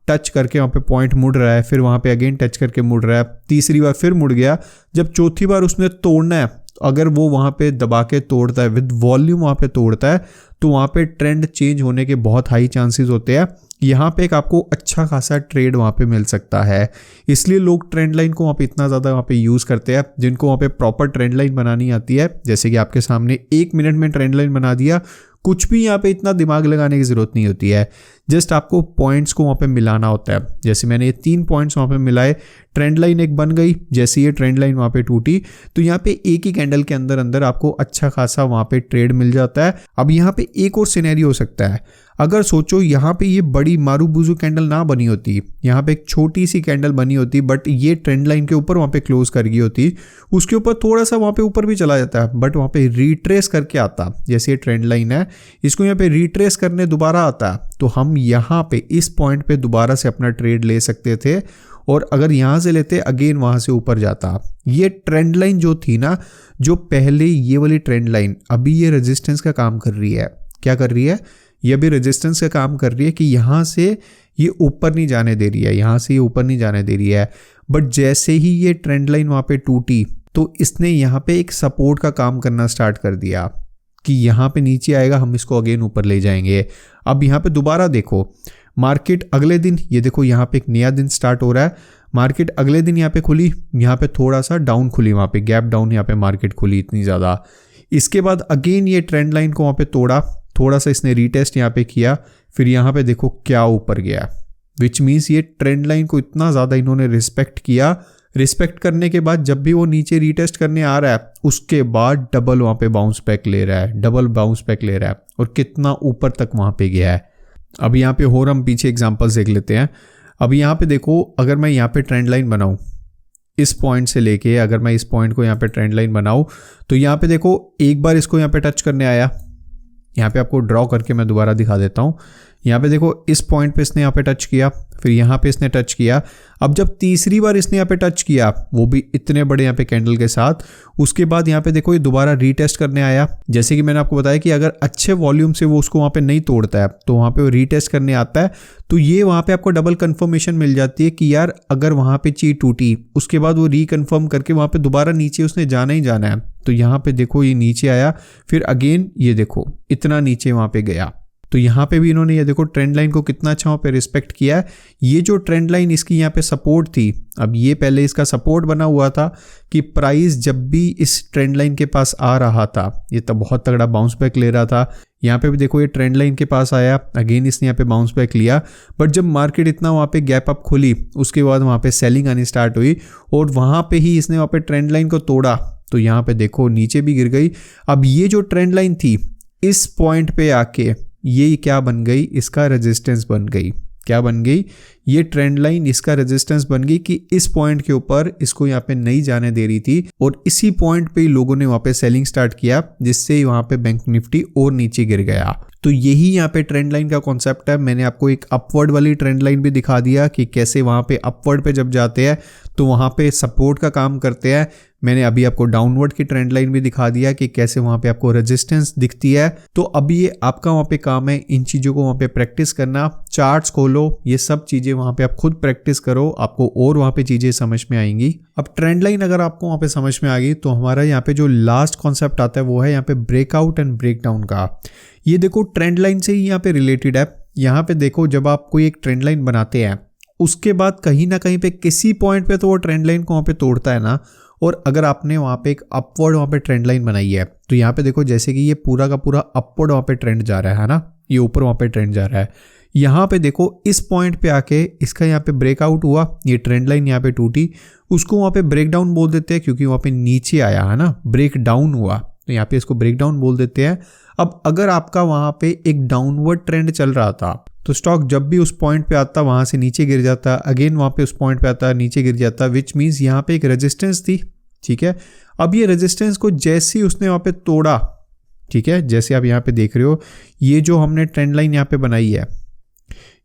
टच करके वहाँ पे पॉइंट मुड़ रहा है, फिर वहाँ पे अगेन टच करके मुड़ रहा है, तीसरी बार फिर मुड़ गया, जब चौथी बार उसने तोड़ना है, अगर वो वहाँ पे दबा के तोड़ता है, विद वॉल्यूम वहाँ पे तोड़ता है, तो वहाँ पे ट्रेंड चेंज होने के बहुत हाई चांसेस होते हैं। यहाँ पे एक आपको अच्छा खासा ट्रेड वहाँ पे मिल सकता है। इसलिए लोग ट्रेंड लाइन को वहाँ पे इतना ज़्यादा वहाँ पे यूज़ करते हैं, जिनको वहाँ पे प्रॉपर ट्रेंड लाइन बनानी आती है। जैसे कि आपके सामने 1 मिनट में ट्रेंड लाइन बना दिया, कुछ भी यहाँ पे इतना दिमाग लगाने की ज़रूरत नहीं होती है। जस्ट आपको पॉइंट्स को वहाँ पे मिलाना होता है। जैसे मैंने ये 3 पॉइंट्स वहाँ पे मिलाए, ट्रेंड लाइन एक बन गई। जैसे ये ट्रेंड लाइन वहाँ पे टूटी, तो यहाँ पे एक ही कैंडल के अंदर अंदर आपको अच्छा खासा वहाँ पे ट्रेड मिल जाता है। अब यहाँ पे एक और सिनेरियो हो सकता है, अगर सोचो यहाँ पे ये बड़ी मारूबुजू कैंडल ना बनी होती, यहाँ पे एक छोटी सी कैंडल बनी होती, बट ये ट्रेंड लाइन के ऊपर वहाँ पे क्लोज कर गई होती, उसके ऊपर थोड़ा सा वहाँ पे ऊपर भी चला जाता है, बट वहाँ पे रिट्रेस करके आता। जैसे ये ट्रेंड लाइन है, इसको यहाँ पे रिट्रेस करने दोबारा आता, तो हम यहाँ पे इस पॉइंट पे दोबारा से अपना ट्रेड ले सकते थे, और अगर यहाँ से लेते अगेन वहाँ से ऊपर जाता। ये ट्रेंड लाइन जो थी ना, जो पहले ये वाली ट्रेंड लाइन, अभी ये रेजिस्टेंस का काम कर रही है। क्या कर रही है? ये भी रेजिस्टेंस का काम कर रही है कि यहाँ से ये ऊपर नहीं जाने दे रही है, यहाँ से ये ऊपर नहीं जाने दे रही है। बट जैसे ही ये ट्रेंड लाइन वहाँ पे टूटी, तो इसने यहाँ पे एक सपोर्ट का काम करना स्टार्ट कर दिया कि यहाँ पे नीचे आएगा, हम इसको अगेन ऊपर ले जाएंगे। अब यहाँ पे दोबारा देखो, मार्केट अगले दिन, ये देखो यहाँ पे एक नया दिन स्टार्ट हो रहा है। मार्केट अगले दिन यहाँ पे खुली, यहाँ पे थोड़ा सा डाउन खुली, वहाँ पे गैप डाउन यहाँ पे मार्केट खुली इतनी ज़्यादा। इसके बाद अगेन ये ट्रेंड लाइन को वहाँ पे तोड़ा, थोड़ा सा इसने रीटेस्ट यहाँ पे किया, फिर यहाँ पे देखो क्या ऊपर गया। विच मीन्स ये ट्रेंड लाइन को इतना ज़्यादा इन्होंने रिस्पेक्ट किया। रिस्पेक्ट करने के बाद जब भी वो नीचे रीटेस्ट करने आ रहा है, उसके बाद डबल वहाँ पे बाउंस बैक ले रहा है, डबल बाउंस बैक ले रहा है, और कितना ऊपर तक वहाँ पे गया है। अब यहाँ पे और हम पीछे एग्जांपल्स देख लेते हैं। अब यहाँ पे देखो, अगर मैं यहाँ पे ट्रेंड लाइन बनाऊँ, इस पॉइंट से लेके अगर मैं इस पॉइंट को यहाँ पे ट्रेंड लाइन बनाऊँ, तो यहाँ पे देखो एक बार इसको यहाँ पे टच करने आया, यहाँ पे आपको ड्रॉ करके मैं दोबारा दिखा देता हूँ। यहाँ पे देखो इस पॉइंट पे इसने यहाँ पे टच किया, फिर यहाँ पे इसने टच किया। अब जब तीसरी बार इसने यहाँ पे टच किया, वो भी इतने बड़े यहाँ पे कैंडल के साथ, उसके बाद यहाँ पे देखो ये दोबारा रीटेस्ट करने आया। जैसे कि मैंने आपको बताया कि अगर अच्छे वॉल्यूम से वो उसको वहाँ पे नहीं तोड़ता है, तो वहाँ पे वो रीटेस्ट करने आता है, तो ये वहाँ पे आपको डबल कंफर्मेशन मिल जाती है कि यार अगर वहाँ पे चीज टूटी, उसके बाद वो रिकन्फर्म करके वहाँ पे दोबारा नीचे उसने जाना ही जाना है। तो यहाँ पे देखो ये नीचे आया, फिर अगेन ये देखो इतना नीचे वहाँ पे गया। तो यहाँ पे भी इन्होंने ये देखो ट्रेंड लाइन को कितना अच्छा वहाँ पे रिस्पेक्ट किया है। ये जो ट्रेंड लाइन इसकी यहाँ पे सपोर्ट थी, अब ये पहले इसका सपोर्ट बना हुआ था कि प्राइस जब भी इस ट्रेंड लाइन के पास आ रहा था ये तब बहुत तगड़ा बाउंस बैक ले रहा था। यहाँ पे भी देखो ये ट्रेंड लाइन के पास आया, अगेन इसने यहाँ पे बाउंस बैक लिया, बट जब मार्केट इतना वहाँ पे गैप अप खुली उसके बाद वहाँ पे सेलिंग आनी स्टार्ट हुई और वहाँ पे ही इसने वहाँ पे ट्रेंड लाइन को तोड़ा तो यहाँ पे देखो नीचे भी गिर गई। अब ये जो ट्रेंड लाइन थी इस पॉइंट पे आके ये क्या बन गई, इसका रेजिस्टेंस बन गई। क्या बन गई, ये ट्रेंड लाइन इसका रेजिस्टेंस बन गई कि इस पॉइंट के ऊपर इसको यहाँ पे नहीं जाने दे रही थी और इसी पॉइंट पे लोगों ने वहाँ पे सेलिंग स्टार्ट किया जिससे वहाँ पे बैंक निफ्टी और नीचे गिर गया। तो यही यहाँ पे ट्रेंड लाइन का कॉन्सेप्ट है। मैंने आपको एक अपवर्ड वाली ट्रेंड लाइन भी दिखा दिया कि कैसे वहाँ पे अपवर्ड पे जब जाते हैं तो वहाँ पे सपोर्ट का काम करते हैं। मैंने अभी आपको डाउनवर्ड की ट्रेंड लाइन भी दिखा दिया कि कैसे वहाँ पे आपको रेजिस्टेंस दिखती है। तो अभी ये आपका वहाँ पे काम है इन चीज़ों को वहाँ पे प्रैक्टिस करना, चार्ट्स खोलो, ये सब चीज़ें वहाँ पे आप खुद प्रैक्टिस करो, आपको और वहाँ पे चीज़ें समझ में आएंगी। अब ट्रेंड लाइन अगर आपको वहाँ पे समझ में आ गई तो हमारा यहाँ पे जो लास्ट कॉन्सेप्ट आता है वो है यहाँ पे ब्रेकआउट एंड ब्रेकडाउन का। ये देखो ट्रेंड लाइन से ही यहाँ पे रिलेटेड है। यहाँ पे देखो जब आप कोई एक ट्रेंड लाइन बनाते हैं उसके बाद कहीं ना कहीं पे किसी पॉइंट पे तो वो ट्रेंड लाइन को वहाँ पे तोड़ता है ना, और अगर आपने वहाँ पे एक अपवर्ड वहाँ पे ट्रेंड लाइन बनाई है तो यहाँ पे देखो जैसे कि ये पूरा का पूरा अपवर्ड वहाँ पे ट्रेंड जा रहा है ना, ये ऊपर वहाँ पे ट्रेंड जा रहा है। यहाँ पे देखो इस पॉइंट पे आके इसका यहाँ पे ब्रेकआउट हुआ, ये ट्रेंड लाइन यहाँ पे टूटी, उसको वहाँ पे ब्रेक डाउन बोल देते हैं क्योंकि वहाँ पे नीचे आया है ना, ब्रेक डाउन हुआ तो यहाँ पे इसको ब्रेक डाउन बोल देते हैं। अब अगर आपका वहाँ पे एक डाउनवर्ड ट्रेंड चल रहा था तो स्टॉक जब भी उस पॉइंट पे आता वहाँ से नीचे गिर जाता, अगेन वहाँ पे उस पॉइंट पे आता नीचे गिर जाता, विच मीन्स यहाँ पे एक रेजिस्टेंस थी। ठीक है, अब ये रेजिस्टेंस को जैसे ही उसने वहाँ पे तोड़ा, ठीक है, जैसे आप यहाँ पे देख रहे हो ये जो हमने ट्रेंड लाइन यहाँ पे बनाई है,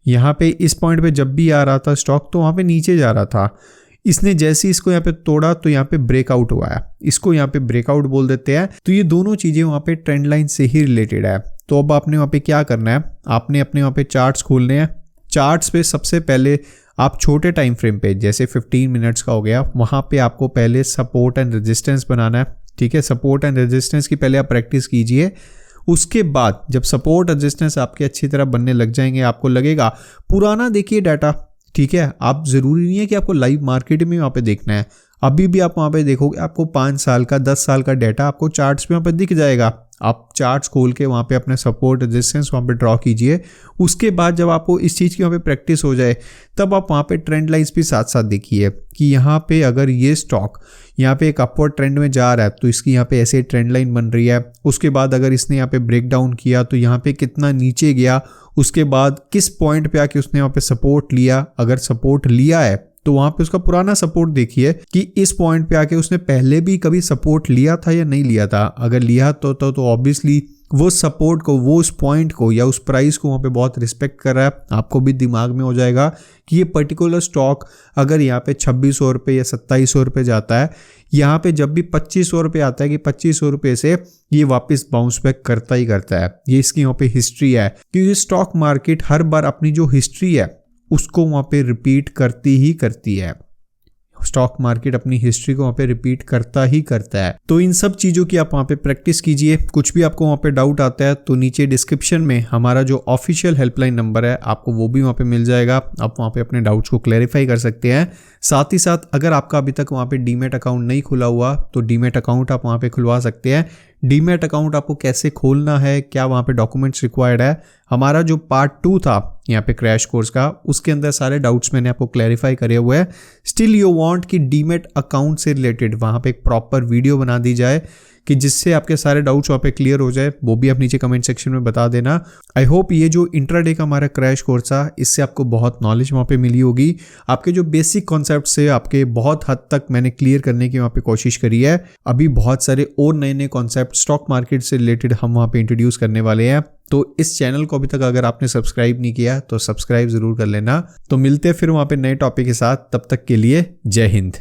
यहाँ पे इस पॉइंट पे जब भी आ रहा था स्टॉक तो वहाँ पे नीचे जा रहा था, इसने जैसे इसको यहाँ पे तोड़ा तो यहाँ पे ब्रेकआउट हुआ है, इसको यहाँ पे ब्रेकआउट बोल देते हैं। तो ये दोनों चीज़ें वहाँ पे ट्रेंड लाइन से ही रिलेटेड है। तो अब आपने वहाँ पे क्या करना है, आपने अपने वहाँ पे चार्ट्स खोलने हैं। चार्ट्स पे सबसे पहले आप छोटे टाइम फ्रेम पे जैसे 15 मिनट्स का हो गया, वहाँ पे आपको पहले सपोर्ट एंड रेजिस्टेंस बनाना है। ठीक है, सपोर्ट एंड रेजिस्टेंस की पहले आप प्रैक्टिस कीजिए। उसके बाद जब सपोर्ट रेजिस्टेंस आपके अच्छी तरह बनने लग जाएंगे, आपको लगेगा पुराना देखिए डाटा। ठीक है, आप ज़रूरी नहीं है कि आपको लाइव मार्केट में वहाँ पे देखना है, अभी भी आप वहाँ पे देखोगे आपको 5 साल का 10 साल का डाटा आपको चार्ट्स पे वहाँ पे दिख जाएगा। आप चार्ट्स खोल के वहाँ पे अपने सपोर्ट रेजिस्टेंस वहाँ पे ड्रॉ कीजिए। उसके बाद जब आपको इस चीज़ की वहाँ पे प्रैक्टिस हो जाए तब आप वहाँ पे ट्रेंड लाइंस भी साथ साथ देखिए कि यहाँ पे अगर ये स्टॉक यहाँ पे एक अपवर्ड ट्रेंड में जा रहा है तो इसकी यहाँ पे ऐसे ट्रेंड लाइन बन रही है। उसके बाद अगर इसने यहाँ पे ब्रेक डाउन किया तो यहाँ पे कितना नीचे गया, उसके बाद किस पॉइंट पे आके उसने वहाँ पे सपोर्ट लिया, अगर सपोर्ट लिया है तो वहाँ पे उसका पुराना सपोर्ट देखिए कि इस पॉइंट पे आके उसने पहले भी कभी सपोर्ट लिया था या नहीं लिया था। अगर लिया तो ऑब्वियसली वो सपोर्ट को, वो उस पॉइंट को या उस प्राइस को वहाँ पे बहुत रिस्पेक्ट कर रहा है। आपको भी दिमाग में हो जाएगा कि ये पर्टिकुलर स्टॉक अगर यहाँ पे 2600 रुपये या 2700 रुपये जाता है, यहाँ पे जब भी 2500 रुपये आता है कि 2500 रुपये से ये वापस बाउंस बैक करता ही करता है। ये इसकी वहाँ पे हिस्ट्री है, क्योंकि स्टॉक मार्केट हर बार अपनी जो हिस्ट्री है उसको वहाँ पे रिपीट करती ही करती है। स्टॉक मार्केट अपनी हिस्ट्री को वहाँ पे रिपीट करता ही करता है। तो इन सब चीज़ों की आप वहाँ पे प्रैक्टिस कीजिए। कुछ भी आपको वहाँ पे डाउट आता है तो नीचे डिस्क्रिप्शन में हमारा जो ऑफिशियल हेल्पलाइन नंबर है आपको वो भी वहाँ पे मिल जाएगा। आप वहाँ पे अपने डाउट्स को क्लैरिफाई कर सकते हैं। साथ ही साथ अगर आपका अभी तक वहाँ पे डीमैट अकाउंट नहीं खुला हुआ तो डीमैट अकाउंट आप वहाँ पे खुलवा सकते हैं। डीमैट अकाउंट आपको कैसे खोलना है, क्या वहाँ पे डॉक्यूमेंट्स रिक्वायर्ड है, हमारा जो पार्ट 2 था यहाँ पे क्रैश कोर्स का, उसके अंदर सारे डाउट्स मैंने आपको क्लैरिफाई करे हुए हैं। स्टिल यू वांट कि डीमैट अकाउंट से रिलेटेड वहाँ पे एक प्रॉपर वीडियो बना दी जाए कि जिससे आपके सारे डाउट्स वहाँ पे क्लियर हो जाए, वो भी आप नीचे कमेंट सेक्शन में बता देना। आई होप ये जो इंट्राडे का हमारा क्रैश कोर्स था इससे आपको बहुत नॉलेज वहाँ पे मिली होगी। आपके जो बेसिक कॉन्सेप्ट से आपके बहुत हद तक मैंने क्लियर करने की वहाँ पे कोशिश करी है। अभी बहुत सारे और नए नए कॉन्सेप्ट स्टॉक मार्केट से रिलेटेड हम वहाँ पे इंट्रोड्यूस करने वाले हैं। तो इस चैनल को अभी तक अगर आपने सब्सक्राइब नहीं किया तो सब्सक्राइब जरूर कर लेना। तो मिलते हैं फिर वहाँ पे नए टॉपिक के साथ, तब तक के लिए जय हिंद।